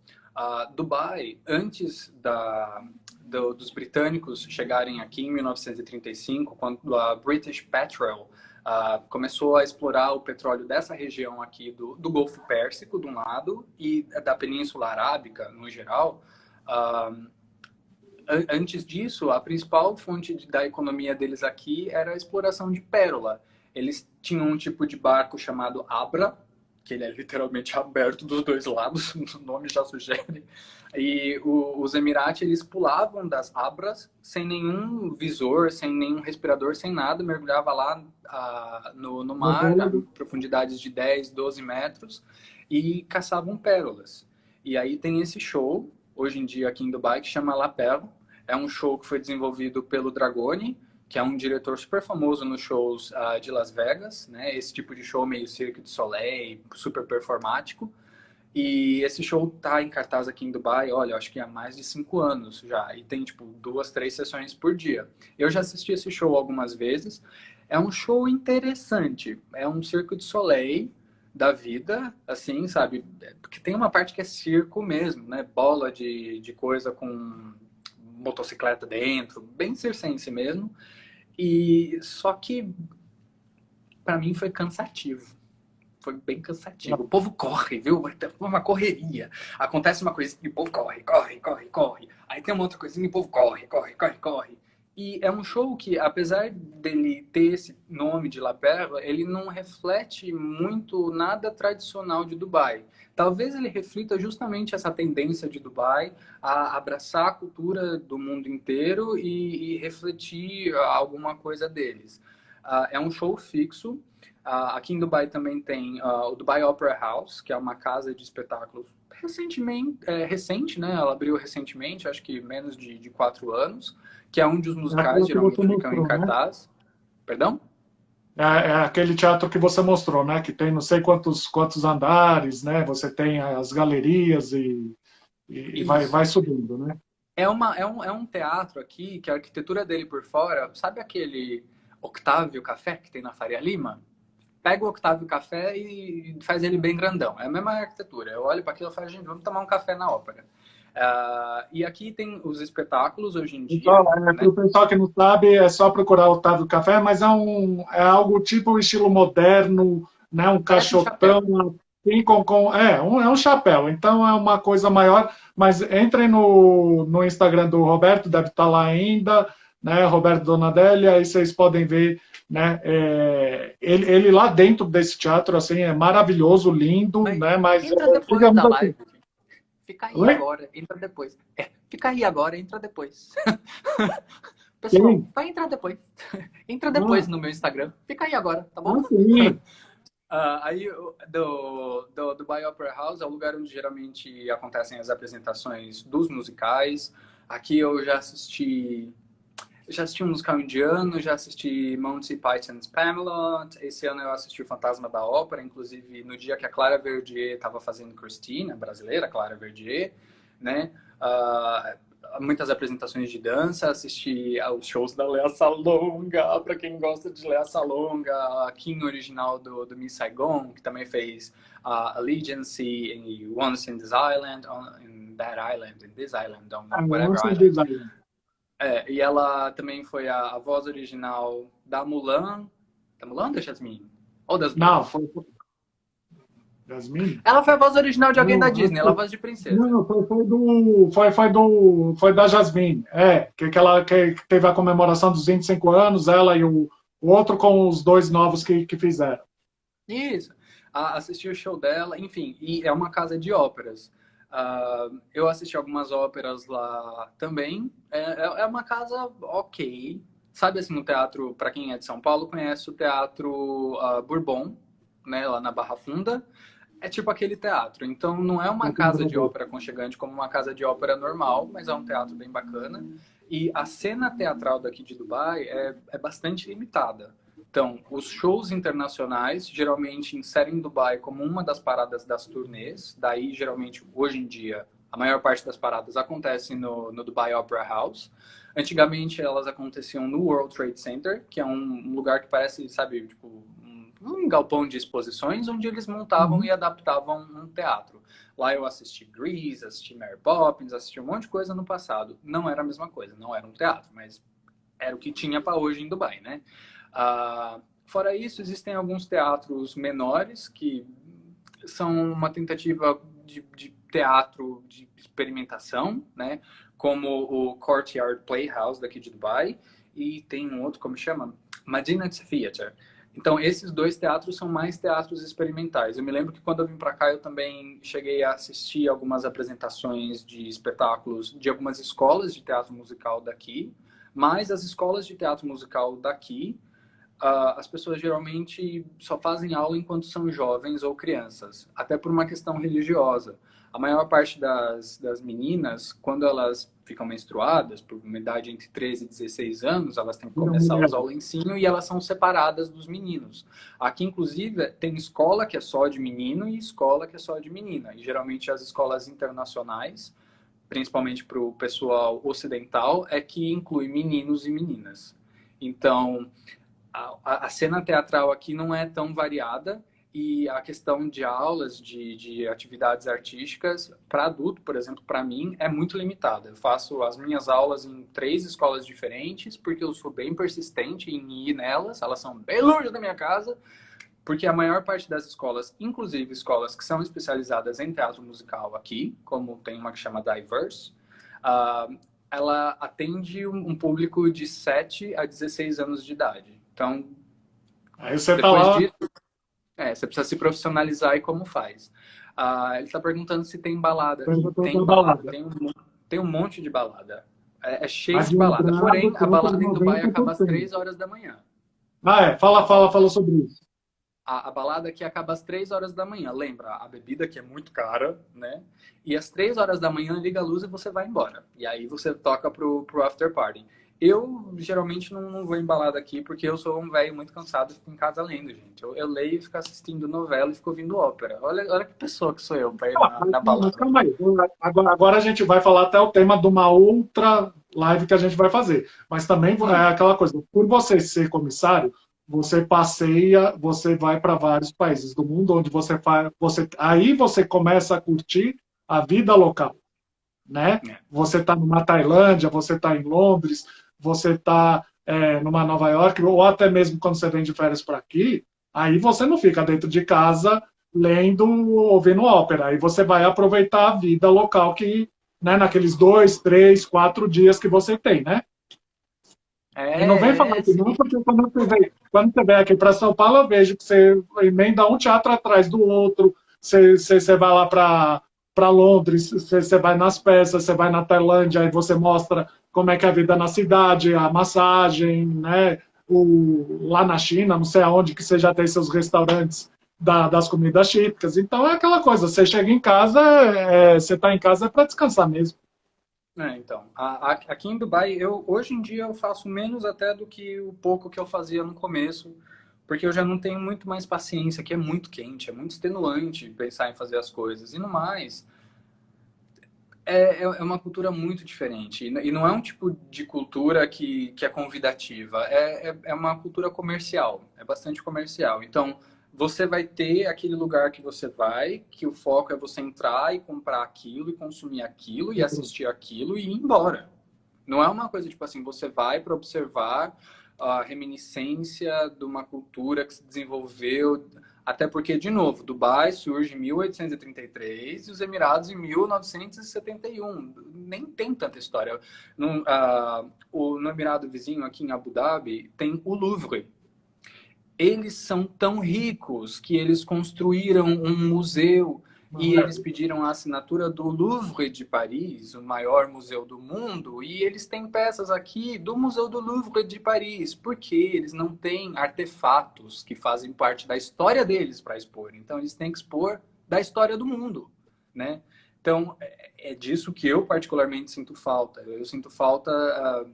Dubai, antes dos britânicos chegarem aqui em 1935, quando a British Petroleum começou a explorar o petróleo dessa região aqui do Golfo Pérsico, de um lado, e da Península Arábica, no geral, antes disso, a principal fonte da economia deles aqui era a exploração de pérola. Eles tinham um tipo de barco chamado Abra, que ele é literalmente aberto dos dois lados, o nome já sugere. E os Emirates, eles pulavam das Abras sem nenhum visor, sem nenhum respirador, sem nada, mergulhava lá no mar, a profundidades de 10, 12 metros, e caçavam pérolas. E aí tem esse show, hoje em dia aqui em Dubai, que chama La Perle. É um show que foi desenvolvido pelo Dragoni, que é um diretor super famoso nos shows de Las Vegas, né? Esse tipo de show meio Cirque du Soleil, super performático. E esse show tá em cartaz aqui em Dubai, olha, acho que há mais de 5 anos já. E tem, tipo, 2, 3 sessões por dia. Eu já assisti esse show algumas vezes. É um show interessante. É um Cirque du Soleil da vida, assim, sabe? Porque tem uma parte que é circo mesmo, né? Bola de coisa com motocicleta dentro, bem circense mesmo. E só que para mim foi cansativo. Foi bem cansativo. O povo corre, viu? É uma correria. Acontece uma coisa e o povo corre, corre, corre, corre. Aí tem uma outra coisinha e o povo corre, corre, corre, corre. E é um show que, apesar dele ter esse nome de La Perla, ele não reflete muito nada tradicional de Dubai. Talvez ele reflita justamente essa tendência de Dubai a abraçar a cultura do mundo inteiro e refletir alguma coisa deles. É um show fixo. Aqui em Dubai também tem o Dubai Opera House, que é uma casa de espetáculos recente, né? Ela abriu recentemente, acho que menos de 4 anos, que é onde os musicais geralmente ficam em cartaz. Né? Perdão? É aquele teatro que você mostrou, né? Que tem não sei quantos andares, né? Você tem as galerias e vai subindo, né? É um teatro aqui que a arquitetura dele por fora, sabe aquele Octávio Café que tem na Faria Lima? Pega o Octávio Café e faz ele bem grandão. É a mesma arquitetura. Eu olho para aquilo e falo, gente, vamos tomar um café na ópera. E aqui tem os espetáculos hoje em dia. Então, para o pessoal que não sabe, é só procurar o Otávio Café, mas é algo tipo estilo moderno, né? Um caixotão, assim, é um chapéu. Então é uma coisa maior. Mas entrem no Instagram do Roberto, deve estar lá ainda, né? Roberto Donadelli, aí vocês podem ver, né? Ele lá dentro desse teatro, assim, é maravilhoso, lindo, né? Mas entra depois da live. Assim. Fica aí Oi? agora, entra depois. Fica aí agora, entra depois. Pessoal, sim. Vai entrar depois. Entra depois no meu Instagram. Fica aí agora, tá bom? Sim. Aí do Dubai Opera House é o lugar onde geralmente acontecem as apresentações dos musicais. Aqui eu já assisti um musical indiano, já assisti Monty Python's Pamela. Esse ano eu assisti o Fantasma da Ópera, inclusive no dia que a Clara Verdier estava fazendo Christine, a brasileira Clara Verdier, né? Muitas apresentações de dança, assisti aos shows da Lea Salonga, para quem gosta de Lea Salonga, a Kim original do Miss Saigon, que também fez Allegiance e Once in This Island, in That Island, in This Island, whatever island. E ela também foi a voz original da Mulan. Da Mulan ou da Jasmine? Ou das duas? Não, Jasmine? Ela foi a voz original de alguém da Não, Disney, ela é a voz de princesa. não, Foi da Jasmine. Que teve a comemoração dos 25 anos, ela e o outro com os dois novos que fizeram. Isso. Assisti o show dela, enfim, e é uma casa de óperas. Eu assisti algumas óperas lá também. É uma casa ok. Sabe assim, o teatro, para quem é de São Paulo, conhece o Teatro Bourbon, né, lá na Barra Funda. É tipo aquele teatro. Então, não é uma casa de ópera aconchegante como uma casa de ópera normal, mas é um teatro bem bacana. E a cena teatral daqui de Dubai é bastante limitada. Então, os shows internacionais geralmente inserem Dubai como uma das paradas das turnês. Daí, geralmente, hoje em dia, a maior parte das paradas acontece no Dubai Opera House. Antigamente, elas aconteciam no World Trade Center, que é um lugar que parece, sabe, tipo, um galpão de exposições, onde eles montavam e adaptavam um teatro. Lá eu assisti Grease, assisti Mary Poppins, assisti um monte de coisa no passado. Não era a mesma coisa, não era um teatro, mas era o que tinha para hoje em Dubai, né? Fora isso, existem alguns teatros menores que são uma tentativa de teatro de experimentação, né? Como o Courtyard Playhouse daqui de Dubai, e tem um outro, como chama? Medina Theatre. Então, esses dois teatros são mais teatros experimentais. Eu me lembro que quando eu vim para cá, eu também cheguei a assistir algumas apresentações de espetáculos de algumas escolas de teatro musical daqui, mas as escolas de teatro musical daqui, as pessoas geralmente só fazem aula enquanto são jovens ou crianças, até por uma questão religiosa. A maior parte das meninas, quando elas ficam menstruadas, por uma idade entre 13 e 16 anos, elas têm que começar a usar o lencinho e elas são separadas dos meninos. Aqui, inclusive, tem escola que é só de menino e escola que é só de menina. E geralmente as escolas internacionais, principalmente para o pessoal ocidental, é que inclui meninos e meninas. Então, a cena teatral aqui não é tão variada e a questão de aulas, de atividades artísticas para adulto, por exemplo, para mim, é muito limitada. Eu faço as minhas aulas em 3 escolas diferentes porque eu sou bem persistente em ir nelas, elas são bem longe da minha casa, porque a maior parte das escolas, inclusive escolas que são especializadas em teatro musical aqui, como tem uma que chama Diverse, ela atende um público de 7 a 16 anos de idade. Então, aí você tá depois lá. disso, você precisa se profissionalizar e como faz. Ele está perguntando se tem balada aqui. Tem balada, tem um monte de balada. É cheio de balada. Porém, a balada em Dubai acaba às 3 horas da manhã. Fala sobre isso. A balada aqui acaba às 3 horas da manhã. Lembra, a bebida aqui é muito cara, né? E às 3 horas da manhã liga a luz e você vai embora. E aí você toca pro after party. Eu geralmente não vou em balada aqui porque eu sou um velho muito cansado e fico em casa lendo, gente. Eu leio e fico assistindo novela e fico ouvindo ópera. Olha que pessoa que sou eu para ir na balada. Calma aí. Agora a gente vai falar até o tema de uma outra live que a gente vai fazer. Mas também é aquela coisa, por você ser comissário, você passeia, você vai para vários países do mundo onde aí você começa a curtir a vida local, né? Você está numa Tailândia, você está em Londres, você está numa Nova York, ou até mesmo quando você vem de férias para aqui, aí você não fica dentro de casa lendo, ouvindo ópera, aí você vai aproveitar a vida local que, né, naqueles 2, 3, 4 dias que você tem, né? E não vem falar que não, porque quando você vem aqui para São Paulo, eu vejo que você emenda um teatro atrás do outro, você vai lá para Londres, você vai nas peças, você vai na Tailândia, aí você mostra como é que é a vida na cidade, a massagem, né? Lá na China, não sei aonde que você já tem seus restaurantes das comidas típicas. Então é aquela coisa, você chega em casa, você está em casa para descansar mesmo. Então, aqui em Dubai, hoje em dia eu faço menos até do que o pouco que eu fazia no começo, porque eu já não tenho muito mais paciência, que é muito quente, é muito extenuante pensar em fazer as coisas. E no mais, é uma cultura muito diferente. E não é um tipo de cultura que é convidativa, é uma cultura comercial, é bastante comercial. Então, você vai ter aquele lugar que você vai, que o foco é você entrar e comprar aquilo, e consumir aquilo, e assistir aquilo, e ir embora. Não é uma coisa tipo assim, você vai para observar a reminiscência de uma cultura que se desenvolveu Até porque, de novo, Dubai surge em 1833 e os Emirados em 1971. Nem tem tanta história. No Emirado vizinho, aqui em Abu Dhabi, tem o Louvre. Eles são tão ricos que eles construíram um museu e eles pediram a assinatura do Louvre de Paris, o maior museu do mundo, e eles têm peças aqui do Museu do Louvre de Paris, porque eles não têm artefatos que fazem parte da história deles para expor. Então, eles têm que expor da história do mundo, né? Então, é disso que eu particularmente sinto falta. Eu sinto falta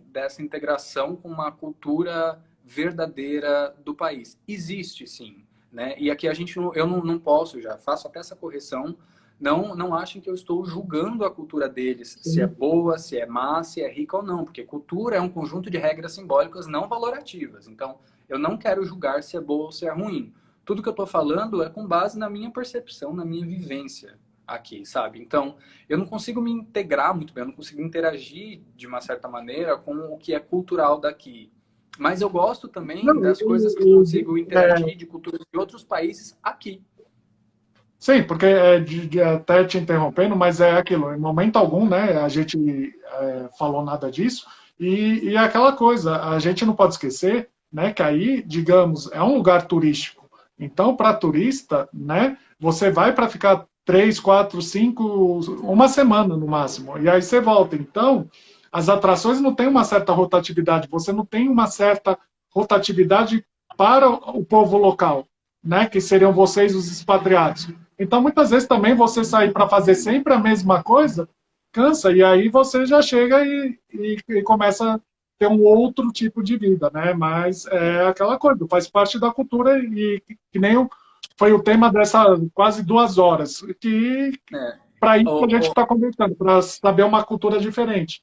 dessa integração com uma cultura verdadeira do país. Existe, sim. Né? E aqui eu não posso, já faço até essa correção, não achem que eu estou julgando a cultura deles, se é boa, se é má, se é rica ou não, porque cultura é um conjunto de regras simbólicas não valorativas. Então, eu não quero julgar se é boa ou se é ruim. Tudo que eu estou falando é com base na minha percepção, na minha vivência aqui, sabe? Então, eu não consigo me integrar muito bem, eu não consigo interagir de uma certa maneira com o que é cultural daqui. Mas eu gosto também das coisas que eu consigo interagir de culturas de outros países aqui. Sim, porque até te interrompendo, mas é aquilo, em momento algum, né, a gente falou nada disso, e é aquela coisa, a gente não pode esquecer, né, que aí, digamos, é um lugar turístico. Então, para turista, né, você vai para ficar 3, 4, 5, uma semana no máximo, e aí você volta. Então, as atrações não têm uma certa rotatividade, você não tem uma certa rotatividade para o povo local, né, que seriam vocês os expatriados. Então, muitas vezes também você sair para fazer sempre a mesma coisa, cansa, e aí você já chega e começa a ter um outro tipo de vida, né? Mas é aquela coisa, faz parte da cultura e que nem foi o tema dessa quase 2 horas, que para isso a gente está conversando, para saber uma cultura diferente.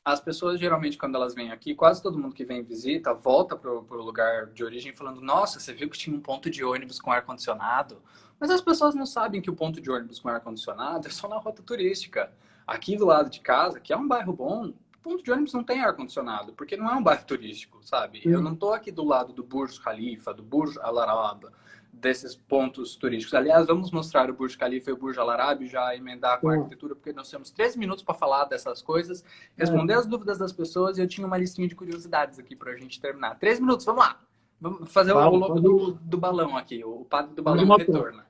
As pessoas, geralmente, quando elas vêm aqui, quase todo mundo que vem visita, volta para o lugar de origem falando, nossa, você viu que tinha um ponto de ônibus com ar-condicionado? Mas as pessoas não sabem que o ponto de ônibus com ar-condicionado é só na rota turística. Aqui do lado de casa, que é um bairro bom, o ponto de ônibus não tem ar-condicionado, porque não é um bairro turístico, sabe? Eu não estou aqui do lado do Burj Khalifa, do Burj Al Arab, desses pontos turísticos. Aliás, vamos mostrar o Burj Khalifa e o Burj Al Arab, já emendar com a arquitetura, porque nós temos 3 minutos para falar dessas coisas, responder as dúvidas das pessoas, e eu tinha uma listinha de curiosidades aqui para a gente terminar. 3 minutos, vamos lá! Vamos fazer o louco do balão aqui, o padre do balão retorna.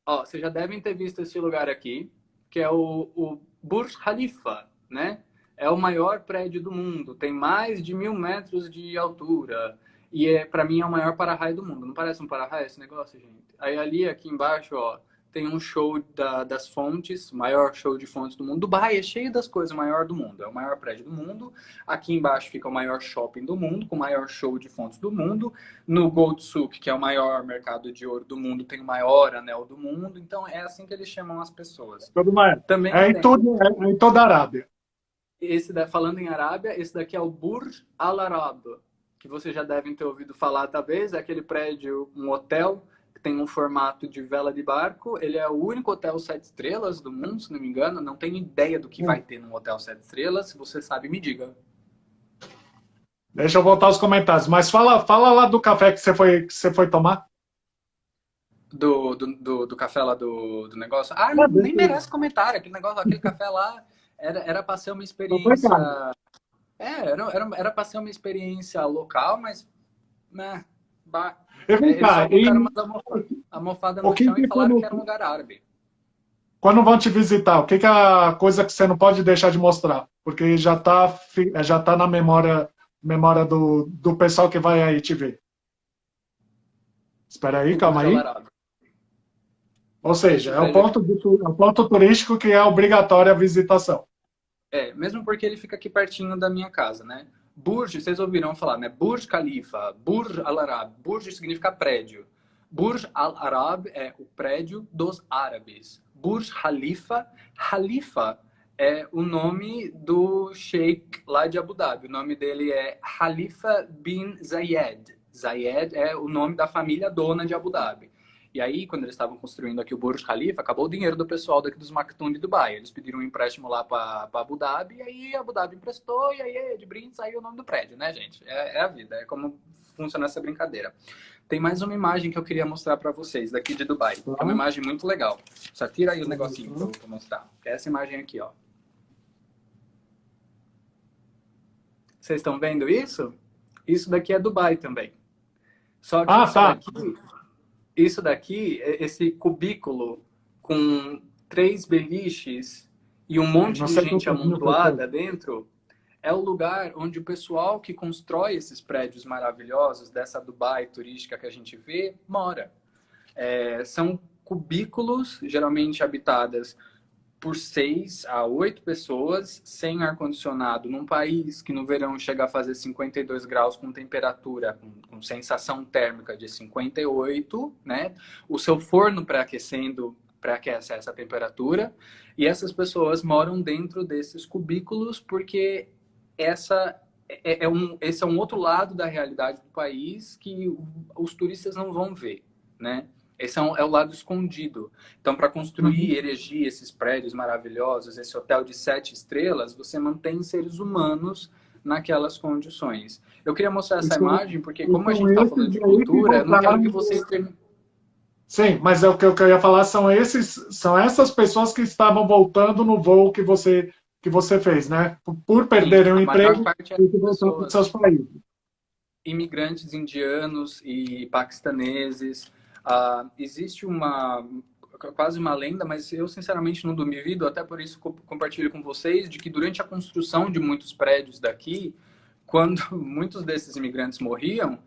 Ó, vocês já devem ter visto esse lugar aqui, que é o Burj Khalifa, né? É o maior prédio do mundo, tem mais de 1.000 metros de altura. E para mim é o maior para-raio do mundo. Não parece um para-raio esse negócio, gente? Aí ali, aqui embaixo, ó, tem um show das fontes, o maior show de fontes do mundo. Dubai é cheio das coisas, o maior do mundo. É o maior prédio do mundo. Aqui embaixo fica o maior shopping do mundo, com o maior show de fontes do mundo. No Gold Souk, que é o maior mercado de ouro do mundo, tem o maior anel do mundo. Então é assim que eles chamam as pessoas. Também em toda a Arábia. Falando em Arábia, esse daqui é o Burj Al Arab, que vocês já devem ter ouvido falar, talvez. É aquele prédio, um hotel, que tem um formato de vela de barco. Ele é o único hotel 7 estrelas do mundo, se não me engano. Não tenho ideia do que vai ter num hotel 7 estrelas. Se você sabe, me diga. Deixa eu voltar aos comentários. Mas fala lá do café que você foi tomar. Do café lá do negócio? Nem merece comentário. Aquele café lá era para ser uma experiência... Era para ser uma experiência local, mas... Né, eles só colocaram uma almofada no chão e falaram que era um lugar árabe. Quando vão te visitar, o que é a coisa que você não pode deixar de mostrar? Porque já tá na memória do pessoal que vai aí te ver. Espera aí, calma aí. Ou seja, é o ponto turístico que é obrigatória a visitação. Mesmo porque ele fica aqui pertinho da minha casa, né? Burj, vocês ouviram falar, né? Burj Khalifa, Burj Al Arab. Burj significa prédio. Burj Al Arab é o prédio dos árabes. Burj Khalifa, Khalifa é o nome do sheik lá de Abu Dhabi. O nome dele é Khalifa bin Zayed. Zayed é o nome da família dona de Abu Dhabi. E aí, quando eles estavam construindo aqui o Burj Khalifa, acabou o dinheiro do pessoal daqui dos Maktoum de Dubai. Eles pediram um empréstimo lá para Abu Dhabi, e aí Abu Dhabi emprestou, e aí de brinde saiu o nome do prédio, né, gente? É a vida, é como funciona essa brincadeira. Tem mais uma imagem que eu queria mostrar para vocês, daqui de Dubai. Que é uma imagem muito legal. Só tira aí o negocinho para eu mostrar. É essa imagem aqui, ó. Vocês estão vendo isso? Isso daqui é Dubai também. Só que isso daqui, esse cubículo com 3 beliches e um monte de gente amontoada dentro, é o lugar onde o pessoal que constrói esses prédios maravilhosos dessa Dubai turística que a gente vê, mora. São cubículos, geralmente habitadas por 6 a 8 pessoas, sem ar-condicionado, num país que no verão chega a fazer 52 graus com temperatura, com sensação térmica de 58, né? O seu forno pré-aquece essa temperatura, e essas pessoas moram dentro desses cubículos porque esse é um outro lado da realidade do país que os turistas não vão ver, né? Esse é o lado escondido. Então, para construir e erigir esses prédios maravilhosos, esse hotel de 7 estrelas, você mantém seres humanos naquelas condições. Eu queria mostrar essa imagem porque, como a gente está falando de cultura, eu não quero que vocês terminem. Sim, mas o que eu ia falar são essas pessoas que estavam voltando no voo que você fez, né? Por perderem o emprego e que voltaram para os seus países. Imigrantes indianos e paquistaneses. Existe quase uma lenda, mas eu sinceramente não duvido, até por isso compartilho com vocês, de que durante a construção de muitos prédios daqui, quando muitos desses imigrantes morriam,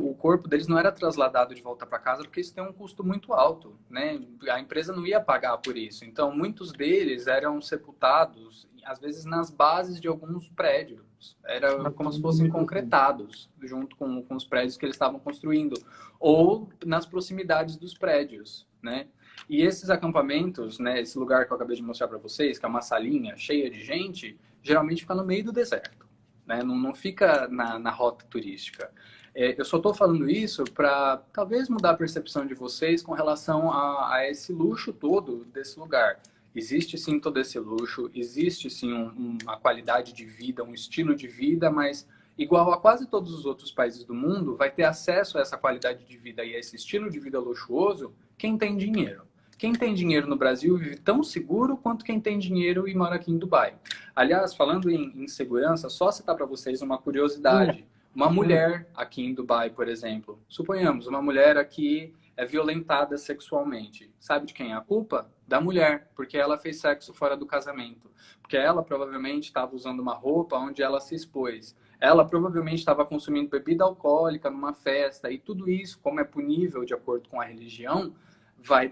o corpo deles não era trasladado de volta para casa, porque isso tem um custo muito alto, né? A empresa não ia pagar por isso. Então, muitos deles eram sepultados, às vezes, nas bases de alguns prédios. Era como se fossem concretados, junto com os prédios que eles estavam construindo, ou nas proximidades dos prédios, né? E esses acampamentos, né, esse lugar que eu acabei de mostrar para vocês, que é uma salinha cheia de gente, geralmente fica no meio do deserto. Né? Não fica na rota turística. Eu só estou falando isso para talvez mudar a percepção de vocês com relação a esse luxo todo desse lugar. Existe sim todo esse luxo, existe sim uma qualidade de vida, um estilo de vida, mas igual a quase todos os outros países do mundo, vai ter acesso a essa qualidade de vida e a esse estilo de vida luxuoso quem tem dinheiro. Quem tem dinheiro no Brasil vive tão seguro quanto quem tem dinheiro e mora aqui em Dubai. Aliás, falando em segurança, só citar para vocês uma curiosidade. Uma mulher aqui em Dubai, por exemplo, suponhamos, uma mulher aqui é violentada sexualmente. Sabe de quem é a culpa? Da mulher, porque ela fez sexo fora do casamento. Porque ela provavelmente estava usando uma roupa onde ela se expôs. Ela provavelmente estava consumindo bebida alcoólica numa festa. E tudo isso, como é punível de acordo com a religião, vai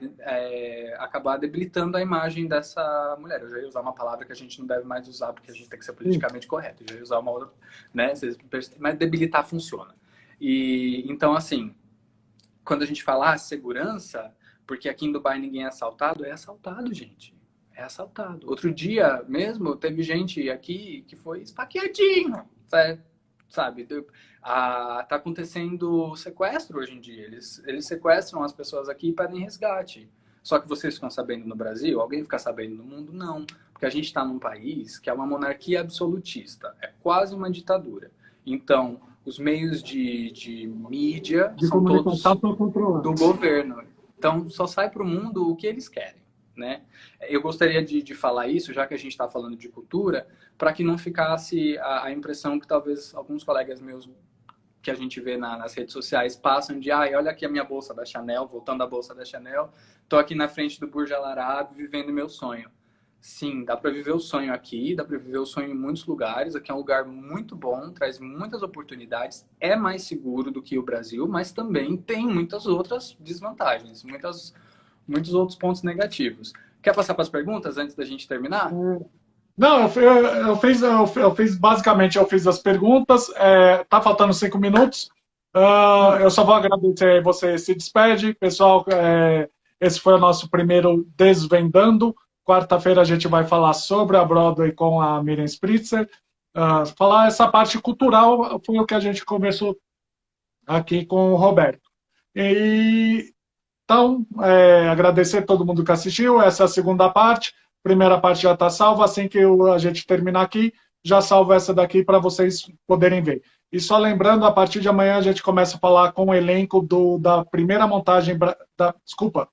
acabar debilitando a imagem dessa mulher. Eu já ia usar uma palavra que a gente não deve mais usar, porque a gente tem que ser politicamente correto. Eu já ia usar uma outra, né? Mas debilitar funciona. E então, assim, quando a gente fala segurança, porque aqui em Dubai ninguém é assaltado, gente. É assaltado. Outro dia mesmo, teve gente aqui que foi esfaqueadinho, sabe? Tá acontecendo sequestro hoje em dia. Eles sequestram as pessoas aqui e pedem resgate. Só que vocês ficam sabendo no Brasil? Alguém fica sabendo no mundo? Não. Porque a gente está num país que é uma monarquia absolutista. É quase uma ditadura. Então, os meios de mídia são todos do governo. Então, só sai para o mundo o que eles querem. Né? Eu gostaria de falar isso, já que a gente está falando de cultura, para que não ficasse a impressão que talvez alguns colegas meus que a gente vê nas redes sociais passam de olha aqui a minha bolsa da Chanel, voltando à bolsa da Chanel, tô aqui na frente do Burj Al Arab vivendo meu sonho. Sim, dá para viver o sonho aqui, dá para viver o sonho em muitos lugares. Aqui é um lugar muito bom, traz muitas oportunidades, é mais seguro do que o Brasil, mas também tem muitas outras desvantagens, muitos outros pontos negativos. Quer passar para as perguntas antes da gente terminar? Não, eu fiz basicamente, eu fiz as perguntas. Tá faltando 5 minutos. Eu só vou agradecer, você se despede. Pessoal, esse foi o nosso primeiro Desvendando. Quarta-feira a gente vai falar sobre a Broadway com a Miriam Spritzer. Falar essa parte cultural foi o que a gente conversou aqui com o Roberto. Então, agradecer a todo mundo que assistiu. Essa é a segunda parte. Primeira parte já está salva. Assim que a gente terminar aqui, já salvo essa daqui para vocês poderem ver. E só lembrando, a partir de amanhã a gente começa a falar com o elenco da primeira montagem, desculpa,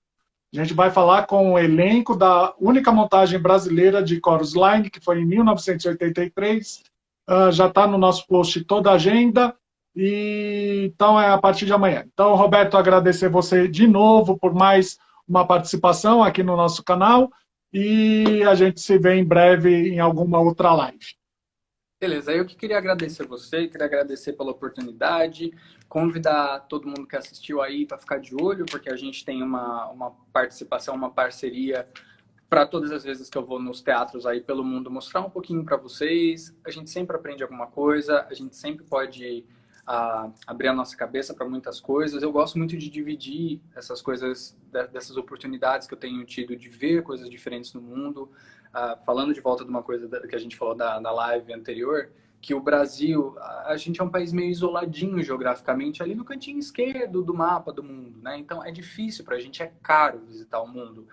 a gente vai falar com o elenco da única montagem brasileira de Chorus Line, que foi em 1983. Já está no nosso post toda a agenda. E então é a partir de amanhã. Então, Roberto, agradecer você de novo por mais uma participação aqui no nosso canal. E a gente se vê em breve em alguma outra live. Beleza, eu que queria agradecer você, queria agradecer pela oportunidade, convidar todo mundo que assistiu aí para ficar de olho, porque a gente tem uma participação, uma parceria para todas as vezes que eu vou nos teatros aí pelo mundo, mostrar um pouquinho para vocês. A gente sempre aprende alguma coisa, a gente sempre pode abrir a nossa cabeça para muitas coisas. Eu gosto muito de dividir essas coisas, dessas oportunidades que eu tenho tido de ver coisas diferentes no mundo. Falando de volta de uma coisa que a gente falou da live anterior, que o Brasil, a gente é um país meio isoladinho geograficamente, ali no cantinho esquerdo do mapa do mundo, né? Então é difícil para a gente, é caro visitar o mundo.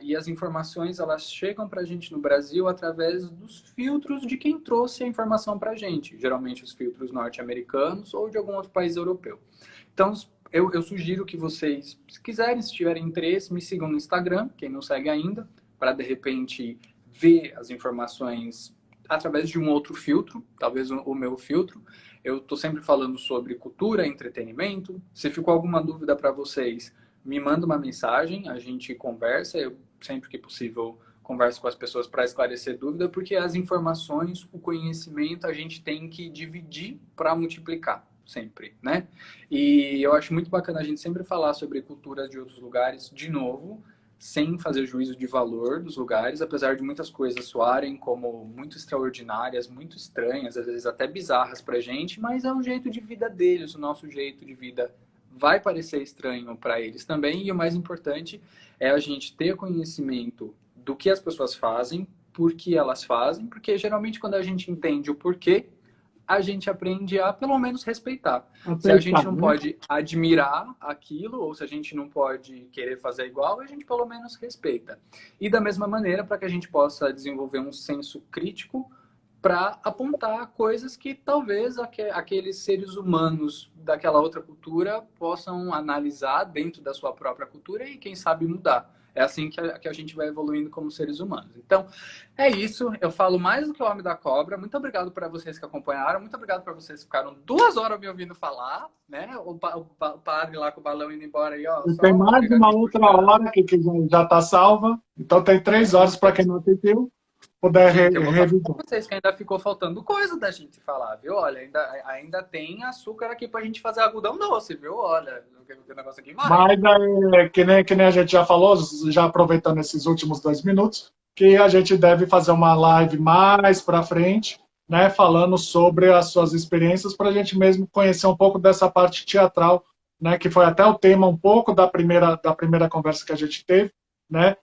E as informações, elas chegam para a gente no Brasil através dos filtros de quem trouxe a informação para a gente, geralmente os filtros norte-americanos ou de algum outro país europeu. Então, eu sugiro que vocês, se quiserem, se tiverem interesse, me sigam no Instagram, quem não segue ainda, para de repente ver as informações através de um outro filtro, talvez o meu filtro. Eu estou sempre falando sobre cultura, entretenimento. Se ficou alguma dúvida para vocês, me manda uma mensagem, a gente conversa. Eu, sempre que possível, converso com as pessoas para esclarecer dúvida, porque as informações, o conhecimento, a gente tem que dividir para multiplicar, sempre, né? E eu acho muito bacana a gente sempre falar sobre culturas de outros lugares, de novo, sem fazer juízo de valor dos lugares, apesar de muitas coisas soarem como muito extraordinárias, muito estranhas, às vezes até bizarras pra gente, mas é o jeito de vida deles, o nosso jeito de vida vai parecer estranho para eles também, e o mais importante é a gente ter conhecimento do que as pessoas fazem, por que elas fazem, porque geralmente quando a gente entende o porquê, a gente aprende a, pelo menos, respeitar. Se a gente não pode admirar aquilo, ou se a gente não pode querer fazer igual, a gente, pelo menos, respeita. E, da mesma maneira, para que a gente possa desenvolver um senso crítico para apontar coisas que, talvez, aqueles seres humanos daquela outra cultura possam analisar dentro da sua própria cultura e, quem sabe, mudar. É assim que a gente vai evoluindo como seres humanos. Então, é isso. Eu falo mais do que o Homem da Cobra. Muito obrigado para vocês que acompanharam. Muito obrigado para vocês que ficaram 2 horas me ouvindo falar, né? O padre lá com o balão indo embora aí, ó. Tem mais uma outra hora que já está salva. Então tem 3 horas para quem não assistiu. Puder revisar. Vocês que ainda ficou faltando coisa da gente falar, viu? Olha, ainda tem açúcar aqui pra gente fazer algodão doce, viu? Olha, o negócio aqui vai. Mas que nem a gente já falou, já aproveitando esses últimos 2 minutos, que a gente deve fazer uma live mais para frente, né, falando sobre as suas experiências, para a gente mesmo conhecer um pouco dessa parte teatral, né, que foi até o tema um pouco da primeira conversa que a gente teve, né,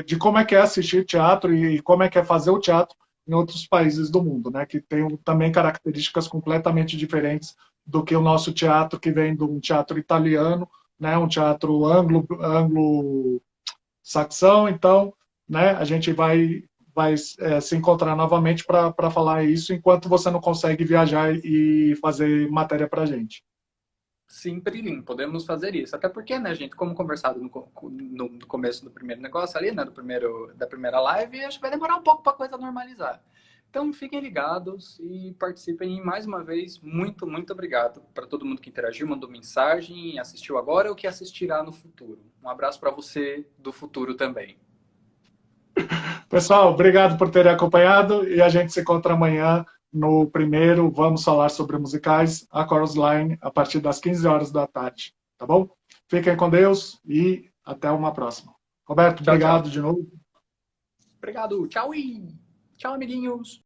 de como é que é assistir teatro e como é que é fazer o teatro em outros países do mundo, né, que tem também características completamente diferentes do que o nosso teatro, que vem de um teatro italiano, né, um teatro anglo-saxão. Então, né, a gente vai se encontrar novamente para falar isso, enquanto você não consegue viajar e fazer matéria para a gente. Sim, Prilim, podemos fazer isso. Até porque, né, gente, como conversado no começo do primeiro negócio ali, né, da primeira live, acho que vai demorar um pouco para a coisa normalizar. Então, fiquem ligados e participem. E, mais uma vez, muito, muito obrigado para todo mundo que interagiu, mandou mensagem, assistiu agora ou que assistirá no futuro. Um abraço para você do futuro também. Pessoal, obrigado por terem acompanhado e a gente se encontra amanhã no primeiro Vamos Falar sobre Musicais, a Chorus Line, a partir das 15 horas da tarde. Tá bom? Fiquem com Deus e até uma próxima. Roberto, tchau, obrigado tchau. de novo. Obrigado. Tchau, amiguinhos.